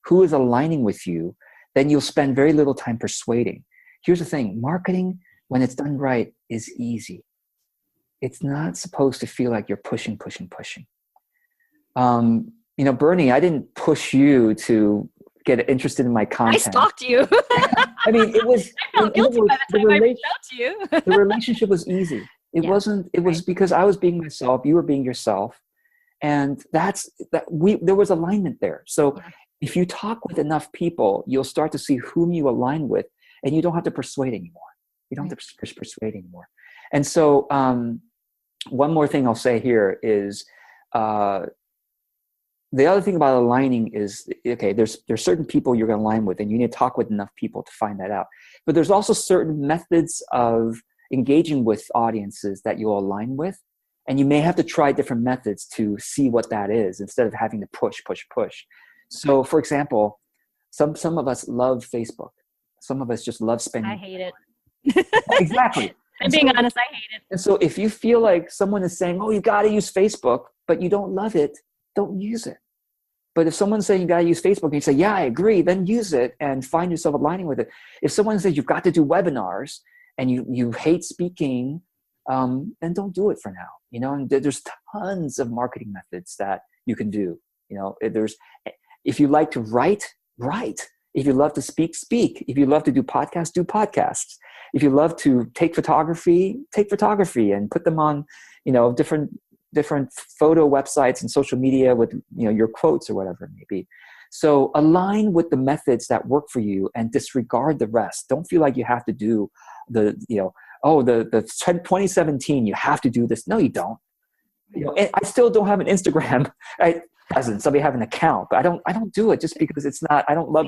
S2: who is aligning with you, then you'll spend very little time persuading. Here's the thing: marketing, when it's done right, is easy. It's not supposed to feel like you're pushing. Bernie, I didn't push you to get interested in my content.
S1: I stalked you.
S2: I mean, it was.
S1: I felt guilty by the time I reached out to you.
S2: The relationship was easy. It wasn't. It was because I was being myself. You were being yourself, and there was alignment there. So if you talk with enough people, you'll start to see whom you align with, and you don't have to persuade anymore. You don't have to persuade anymore. And so, one more thing I'll say here is, the other thing about aligning is, okay, there's certain people you're going to align with, and you need to talk with enough people to find that out. But there's also certain methods of engaging with audiences that you'll align with, and you may have to try different methods to see what that is, instead of having to push. So, for example, some of us love Facebook. Some of us just love spending.
S1: I hate it.
S2: Exactly.
S1: I'm being honest, I hate it.
S2: And so if you feel like someone is saying, oh, you got to use Facebook, but you don't love it, don't use it. But if someone's saying you got to use Facebook, and you say, yeah, I agree, then use it and find yourself aligning with it. If someone says you've got to do webinars and you hate speaking, then don't do it for now. And there's tons of marketing methods that you can do. If you like to write. If you love to speak. If you love to do podcasts, do podcasts. If you love to take photography and put them on, different photo websites and social media with, your quotes or whatever it may be. So align with the methods that work for you and disregard the rest. Don't feel like you have to do the 2017, you have to do this. No, you don't. And I still don't have an Instagram. Somebody have an account, but I don't do it just because it's not, I don't love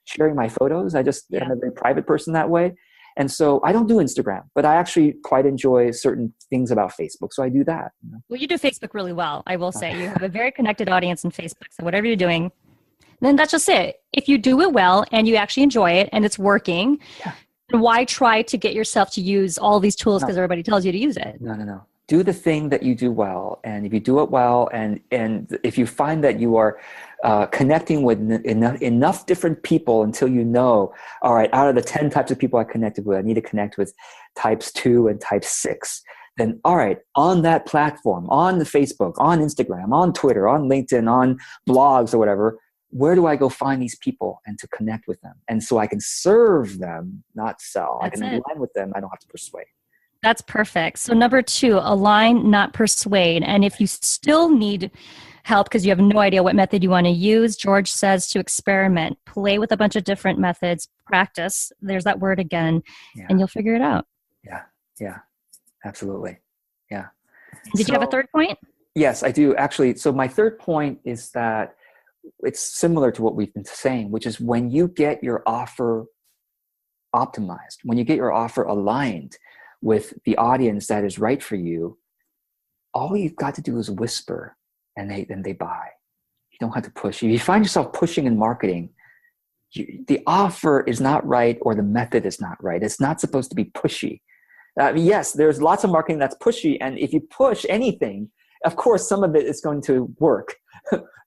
S2: sharing my photos. I'm a very private person that way. And so I don't do Instagram, but I actually quite enjoy certain things about Facebook. So I do that.
S1: Well, you do Facebook really well, I will say. You have a very connected audience in Facebook. So whatever you're doing, then that's just it. If you do it well and you actually enjoy it and it's working, then why try to get yourself to use all these tools because everybody tells you to use it?
S2: No. Do the thing that you do well. And if you do it well, and if you find that you are connecting with enough different people until all right, out of the 10 types of people I connected with, I need to connect with types 2 and type 6. Then, all right, on that platform, on the Facebook, on Instagram, on Twitter, on LinkedIn, on blogs or whatever, where do I go find these people and to connect with them? And so I can serve them, not sell. I can align with them. I don't have to persuade.
S1: That's perfect. So number 2, align, not persuade. And if you still need help because you have no idea what method you want to use, George says to experiment, play with a bunch of different methods, practice. There's that word again, and you'll figure it out.
S2: Yeah, absolutely. Yeah.
S1: Did you have a third point?
S2: Yes, I do actually. So my third point is that it's similar to what we've been saying, which is when you get your offer optimized, when you get your offer aligned with the audience that is right for you, all you've got to do is whisper, and they buy. You don't have to push. If you find yourself pushing in marketing, the offer is not right, or the method is not right. It's not supposed to be pushy. Yes, there's lots of marketing that's pushy, and if you push anything, of course, some of it is going to work,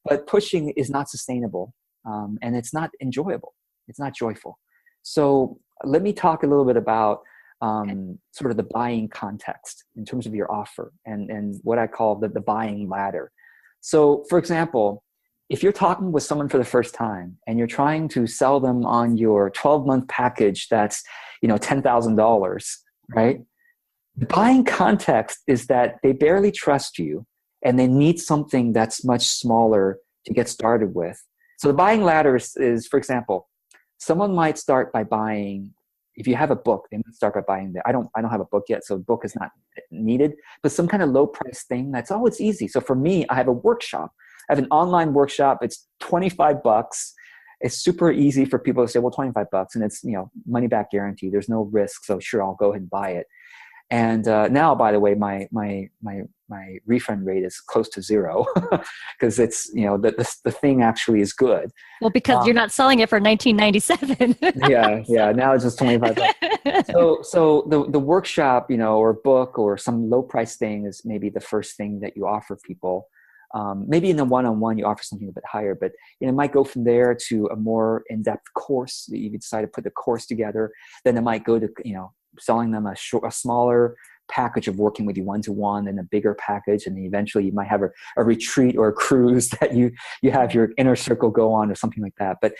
S2: but pushing is not sustainable, and it's not enjoyable. It's not joyful. So let me talk a little bit about sort of the buying context in terms of your offer and what I call the buying ladder. So, for example, if you're talking with someone for the first time and you're trying to sell them on your 12-month package that's, $10,000, right? The buying context is that they barely trust you and they need something that's much smaller to get started with. So the buying ladder is, for example, someone might start by buying, if you have a book, they might start by buying I don't have a book yet, so a book is not needed, but some kind of low price thing it's easy. So for me, I have a workshop. I have an online workshop. It's $25. It's super easy for people to say, well, $25, and it's, money back guarantee. There's no risk. So sure, I'll go ahead and buy it. And now, by the way, my refund rate is close to zero because it's, the thing actually is good.
S1: Well, because you're not selling it for $19.97.
S2: yeah. Now it's just $25. So the workshop, or book or some low price thing is maybe the first thing that you offer people. Maybe in the one-on-one you offer something a bit higher, but it might go from there to a more in-depth course that you decide to put the course together. Then it might go to selling them a smaller package of working with you one-to-one, and a bigger package, and then eventually you might have a retreat or a cruise that you have your inner circle go on or something like that. But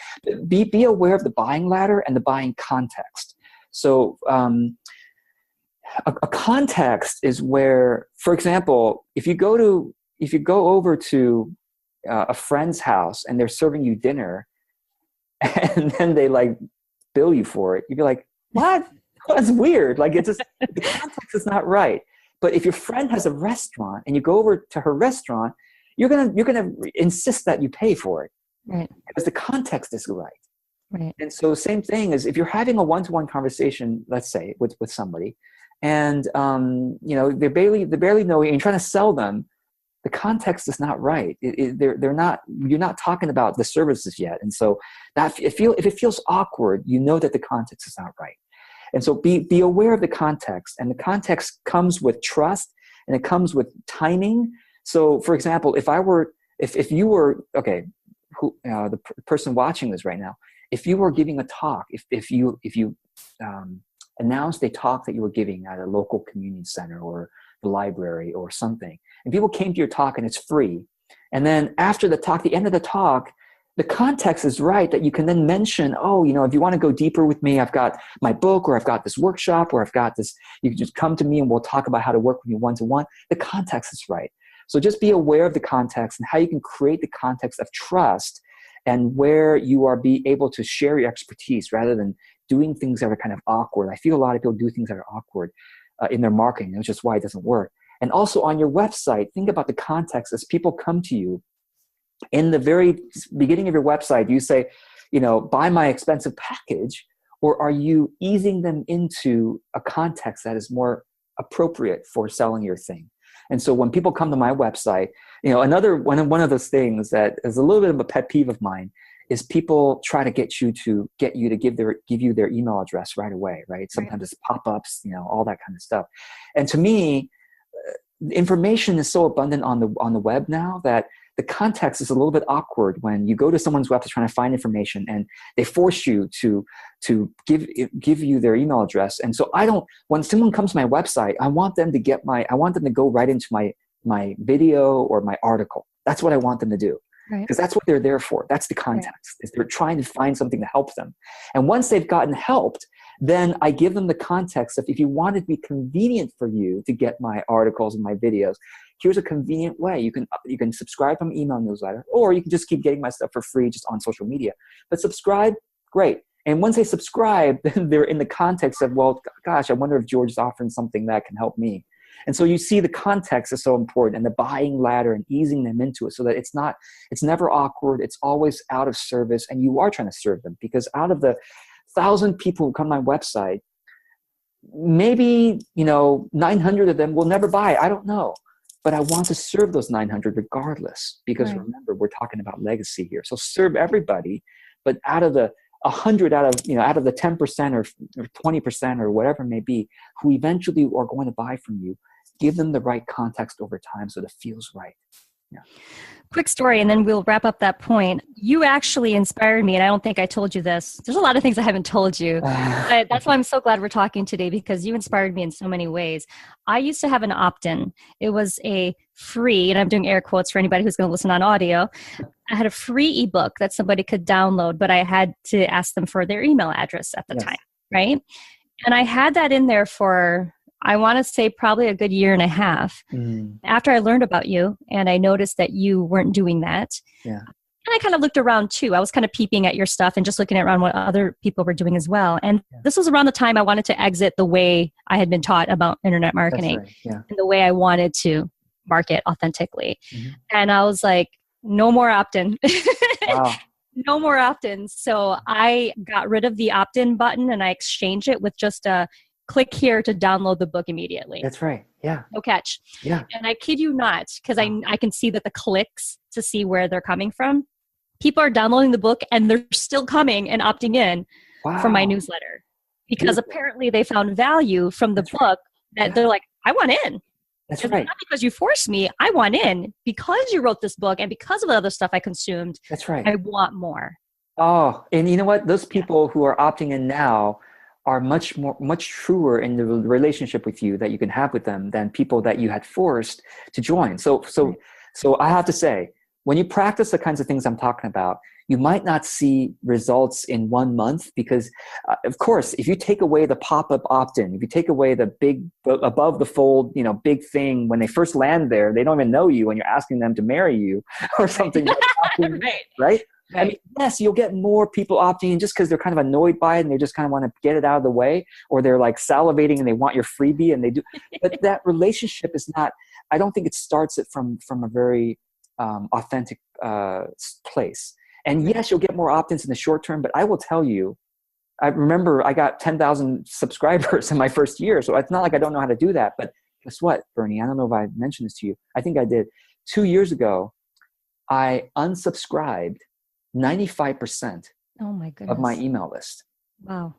S2: be aware of the buying ladder and the buying context. So a context is where, for example, if you go over to a friend's house and they're serving you dinner and then they bill you for it, you'd be like, what? That's weird. It's just, the context is not right. But if your friend has a restaurant and you go over to her restaurant, you're gonna insist that you pay for it,
S1: right? Because
S2: the context is right.
S1: Right.
S2: And so same thing is if you're having a one-to-one conversation, let's say with somebody, and they barely know you, and you're trying to sell them, the context is not right. You're not talking about the services yet, and so if it feels awkward, that the context is not right. And so be aware of the context, and the context comes with trust, and it comes with timing. So, for example, if you were the person watching this right now, if you were giving a talk, if you announced a talk that you were giving at a local community center or the library or something, and people came to your talk and it's free, and then after the talk, the end of the talk, the context is right that you can then mention, if you want to go deeper with me, I've got my book, or I've got this workshop, or I've got this, you can just come to me and we'll talk about how to work with you one-to-one. The context is right. So just be aware of the context and how you can create the context of trust, and where you are able to share your expertise rather than doing things that are kind of awkward. I feel a lot of people do things that are awkward in their marketing, which is why it doesn't work. And also on your website, think about the context as people come to you. In the very beginning of your website, you say, buy my expensive package, or are you easing them into a context that is more appropriate for selling your thing? And so when people come to my website, another one of those things that is a little bit of a pet peeve of mine is people try to get you to give you their email address right away, right? Sometimes it's pop-ups, all that kind of stuff. And to me, information is so abundant on the web now that the context is a little bit awkward when you go to someone's website trying to find information and they force you to give you their email address. And so when someone comes to my website, I want them to go right into my video or my article. That's what I want them to do. Because that's what they're there for. That's the context. Is they're trying to find something to help them. And once they've gotten helped, then I give them the context of, if you want it to be convenient for you to get my articles and my videos, here's a convenient way. You can subscribe from email newsletter, or you can just keep getting my stuff for free just on social media. But subscribe, great. And once they subscribe, then they're in the context of, well, gosh, I wonder if George is offering something that can help me. And so you see the context is so important, and the buying ladder and easing them into it so that it's never awkward. It's always out of service, and you are trying to serve them, because out of the 1,000 people who come to my website, maybe, 900 of them will never buy. I don't know. But I want to serve those 900 regardless, because
S1: Right.
S2: remember, we're talking about legacy here. So serve everybody, but out of the 100, out of the 10% or 20% or whatever it may be, who eventually are going to buy from you, give them the right context over time so that it feels right. Yeah.
S1: Quick story, and then we'll wrap up that point. You actually inspired me, and I don't think I told you this. There's a lot of things I haven't told you. But that's why I'm so glad we're talking today, because you inspired me in so many ways. I used to have an opt-in. It was a free, and I'm doing air quotes for anybody who's going to listen on audio. I had a free ebook that somebody could download, but I had to ask them for their email address at the
S2: Yes.
S1: time, right? And I had that in there for, I want to say, probably a good year and a half. After I learned about you and I noticed that you weren't doing that.
S2: Yeah.
S1: And I kind of looked around too. I was kind of peeping at your stuff and just looking around what other people were doing as well. And this was around the time I wanted to exit the way I had been taught about internet marketing.
S2: That's right. Yeah.
S1: And the way I wanted to market authentically. And I was like, no more opt-in.
S2: Wow.
S1: No more opt-ins. So I got rid of the opt-in button and I exchanged it with just a click here to download the book immediately.
S2: That's right. Yeah.
S1: No catch.
S2: Yeah.
S1: And I kid you not, because I can see that the clicks to see where they're coming from. People are downloading the book and they're still coming and opting in for my newsletter, because apparently they found value from the book that they're like, I want in.
S2: That's
S1: It's
S2: right.
S1: not because you forced me. I want in because you wrote this book and because of the other stuff I consumed.
S2: That's right.
S1: I want more.
S2: Oh, and you know what? Those people who are opting in now are much truer in the relationship with you that you can have with them than people that you had forced to join. So I have to say, when you practice the kinds of things I'm talking about, you might not see results in 1 month because, of course, if you take away the pop-up opt-in, if you take away the big above the fold, big thing when they first land there, they don't even know you and you're asking them to marry you or something. Right? I mean, yes, you'll get more people opting in just because they're kind of annoyed by it and they just kind of want to get it out of the way, or they're like salivating and they want your freebie and they do. But that relationship is not, I don't think it starts it from a very authentic place. And yes, you'll get more opt-ins in the short term, but I will tell you, I remember I got 10,000 subscribers in my first year. So it's not like I don't know how to do that. But guess what, Bernie? I don't know if I mentioned this to you. I think I did. 2 years ago, I unsubscribed 95% of my email list.
S1: Wow.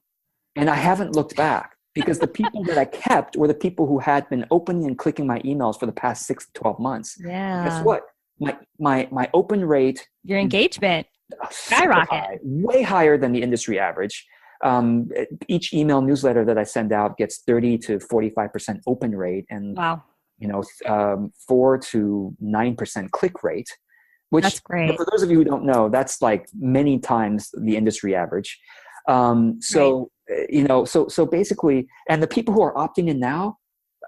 S2: And I haven't looked back because the people that I kept were the people who had been opening and clicking my emails for the past 6 to 12 months.
S1: Yeah.
S2: Guess what? My open rate,
S1: your engagement skyrocket,
S2: way higher than the industry average. Each email newsletter that I send out gets 30 to 45% open rate and 4 to 9% click rate. Which,
S1: that's great.
S2: For those of you who don't know, that's like many times the industry average. So basically, and the people who are opting in now,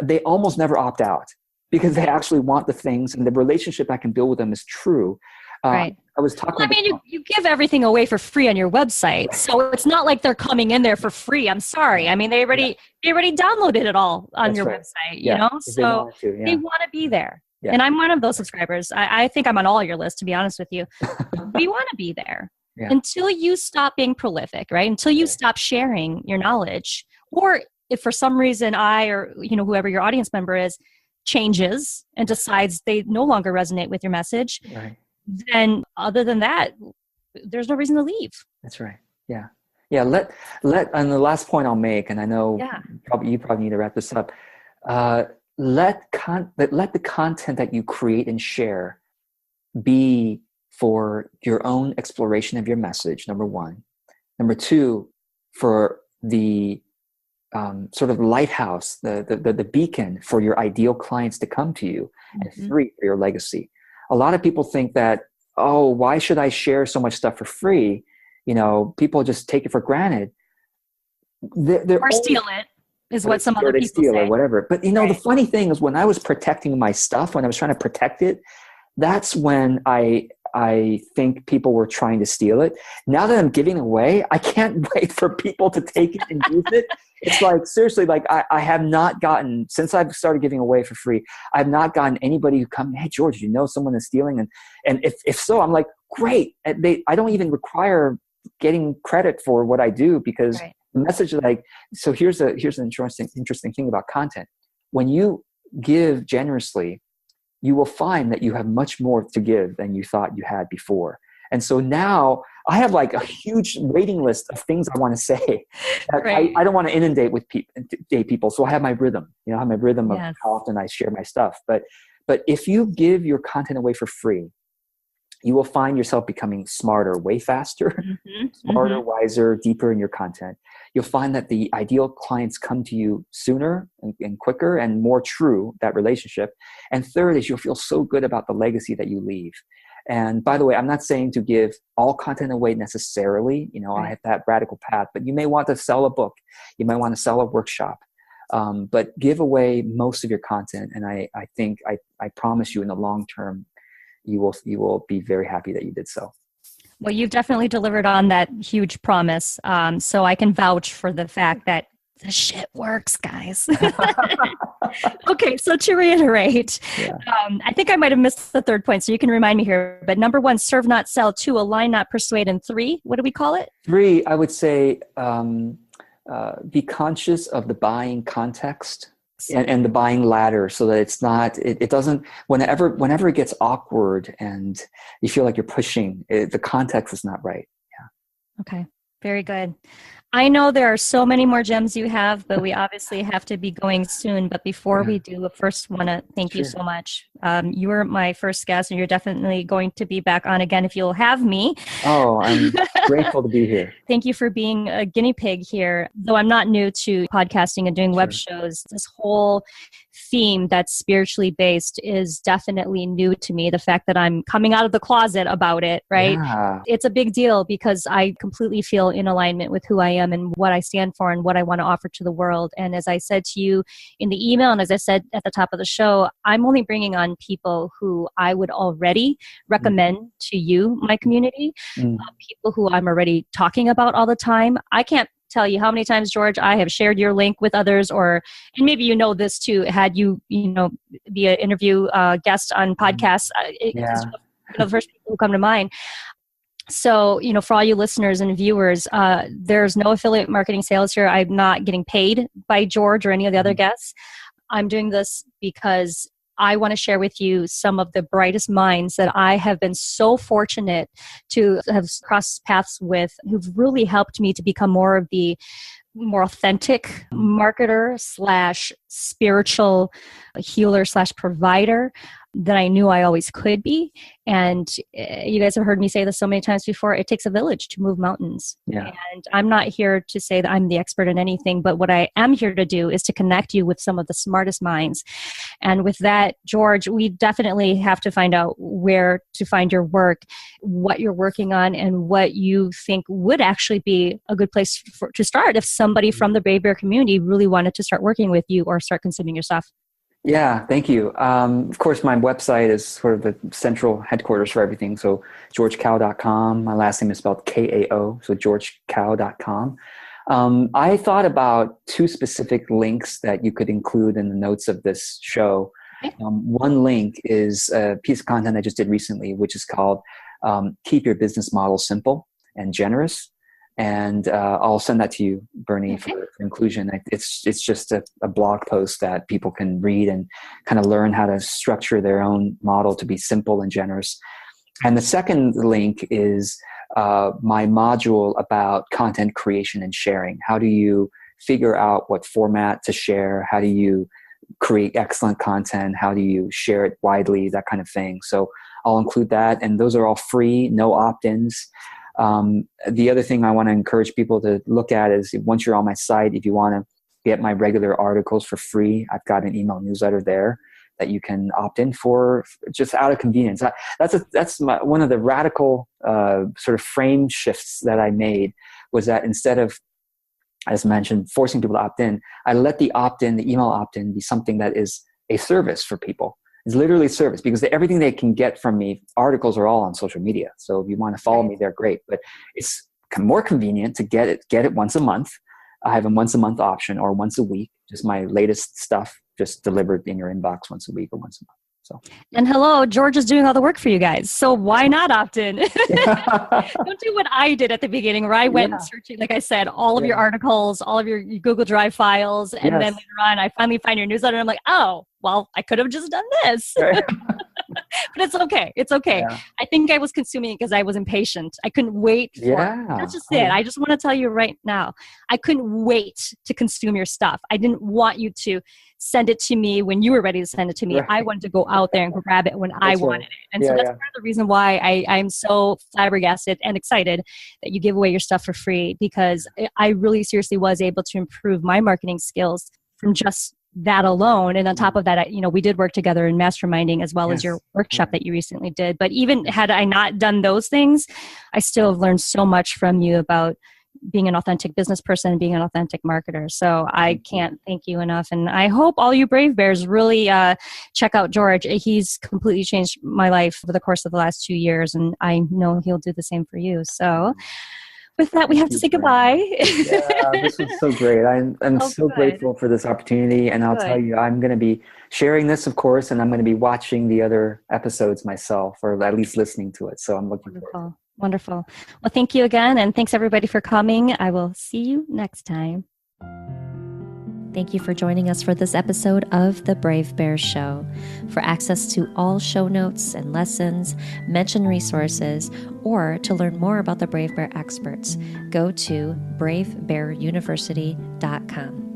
S2: they almost never opt out because they actually want the things and the relationship I can build with them is true.
S1: Right.
S2: I was talking about
S1: you give everything away for free on your website. So it's not like they're coming in there for free. I'm sorry. I mean, they already downloaded it all on your website, so they want to be there. Yeah. And I'm one of those subscribers. I think I'm on all your lists, to be honest with you. We want to be there until you stop being prolific, right? Until you stop sharing your knowledge. Or if for some reason I or whoever your audience member is changes and decides they no longer resonate with your message, then other than that, there's no reason to leave.
S2: That's right. Yeah. Yeah. Let and the last point I'll make, and I know you probably need to wrap this up. Let the content that you create and share be for your own exploration of your message, number one. Number two, for the sort of lighthouse, the beacon for your ideal clients to come to you. And three, for your legacy. A lot of people think that, oh, why should I share so much stuff for free? People just take it for granted.
S1: Or steal it. Is what some other people
S2: steal
S1: say.
S2: Or whatever. But the funny thing is when I was protecting my stuff, when I was trying to protect it, that's when I think people were trying to steal it. Now that I'm giving away, I can't wait for people to take it and use it. It's like, seriously, like I have not gotten, since I've started giving away for free, I've not gotten anybody who come, hey, George, someone is stealing? And if so, I'm like, great. I don't even require getting credit for what I do because the message like, so here's an interesting thing about content. When you give generously, you will find that you have much more to give than you thought you had before. And so now I have like a huge waiting list of things I want to say that
S1: Right.
S2: I don't want to inundate with people. So I have my rhythm, I have my rhythm of how often I share my stuff. But if you give your content away for free, you will find yourself becoming smarter way faster, smarter, wiser, deeper in your content. You'll find that the ideal clients come to you sooner and quicker and more true, that relationship. And third is you'll feel so good about the legacy that you leave. And by the way, I'm not saying to give all content away necessarily. I have that radical path, but you may want to sell a book. You might want to sell a workshop. But give away most of your content. And I think I promise you in the long term, you will be very happy that you did so.
S1: Well, you've definitely delivered on that huge promise. So I can vouch for the fact that the shit works, guys. Okay, so to reiterate, I think I might have missed the third point, so you can remind me here. But number 1, serve, not sell. 2, align, not persuade. And 3, what do we call it?
S2: 3, I would say be conscious of the buying context. And the buying ladder, so that it's not, it doesn't, whenever it gets awkward and you feel like you're pushing, the context is not right. Yeah.
S1: Okay. Very good. I know there are so many more gems you have, but we obviously have to be going soon. But before we do, I first want to thank you so much. You were my first guest, and you're definitely going to be back on again if you'll have me.
S2: Oh, I'm grateful to be here.
S1: Thank you for being a guinea pig here. Though I'm not new to podcasting and doing web shows, this whole theme that's spiritually based is definitely new to me. The fact that I'm coming out of the closet about it, right?
S2: Yeah.
S1: It's a big deal because I completely feel in alignment with who I am and what I stand for and what I want to offer to the world. And as I said to you in the email, and as I said at the top of the show, I'm only bringing on people who I would already recommend to you, my community, people who I'm already talking about all the time. I can't tell you how many times, George, I have shared your link with others, and maybe you know this too, had you be an interview guest on podcasts, the first people who come to mind. So, for all you listeners and viewers, there's no affiliate marketing sales here. I'm not getting paid by George or any of the other guests. I'm doing this because I want to share with you some of the brightest minds that I have been so fortunate to have crossed paths with, who've really helped me to become more authentic marketer / spiritual healer / provider that I knew I always could be. And you guys have heard me say this so many times before, it takes a village to move mountains.
S2: Yeah.
S1: And I'm not here to say that I'm the expert in anything, but what I am here to do is to connect you with some of the smartest minds. And with that, George, we definitely have to find out where to find your work, what you're working on, and what you think would actually be a good place to start if somebody from the Brave Bear community really wanted to start working with you or start consuming your stuff.
S2: Yeah, thank you. Of course, my website is sort of the central headquarters for everything. So georgekao.com. My last name is spelled Kao, so georgekao.com. I thought about 2 specific links that you could include in the notes of this show. One link is a piece of content I just did recently, which is called Keep Your Business Model Simple and Generous. And I'll send that to you, Bernie, for inclusion. It's just a blog post that people can read and kind of learn how to structure their own model to be simple and generous. And the second link is my module about content creation and sharing. How do you figure out what format to share? How do you create excellent content? How do you share it widely? That kind of thing. So I'll include that. And those are all free, no opt-ins. The other thing I want to encourage people to look at is once you're on my site, if you want to get my regular articles for free, I've got an email newsletter there that you can opt in for just out of convenience. That's one of the radical sort of frame shifts that I made, was that instead of, as mentioned, forcing people to opt in, I let the email opt-in be something that is a service for people. It's literally a service, because everything they can get from me, articles are all on social media. So if you want to follow me, they're great. But it's more convenient to get it once a month. I have a once a month option, or once a week, just my latest stuff just delivered in your inbox once a week or once a month. So,
S1: and hello, George is doing all the work for you guys. So why not opt in? Don't do what I did at the beginning, where I went and searching, like I said, all of your articles, all of your Google Drive files. And then later on, I finally find your newsletter. And I'm like, oh, well, I could have just done this.
S2: Right.
S1: But it's okay. It's okay.
S2: Yeah.
S1: I think I was consuming it because I was impatient. I couldn't wait for it. That's just it. I just want to tell you right now, I couldn't wait to consume your stuff. I didn't want you to send it to me when you were ready to send it to me. Right. I wanted to go out there and grab it when I wanted it. And so that's part of the reason why I'm so flabbergasted and excited that you give away your stuff for free, because I really seriously was able to improve my marketing skills from just that alone. And on top of that, we did work together in masterminding as well as your workshop that you recently did. But even had I not done those things, I still have learned so much from you about being an authentic business person and being an authentic marketer. So I can't thank you enough. And I hope all you Brave Bears really check out George. He's completely changed my life over the course of the last 2 years. And I know he'll do the same for you. So with that, we have to say goodbye.
S2: Yeah, this was so great. I'm so grateful for this opportunity. And I'll tell you, I'm going to be sharing this, of course, and I'm going to be watching the other episodes myself, or at least listening to it. So I'm looking forward to it.
S1: Wonderful. Well, thank you again. And thanks everybody for coming. I will see you next time. Thank you for joining us for this episode of The Brave Bear Show. For access to all show notes and lessons, mention resources, or to learn more about the Brave Bear experts, go to bravebearuniversity.com.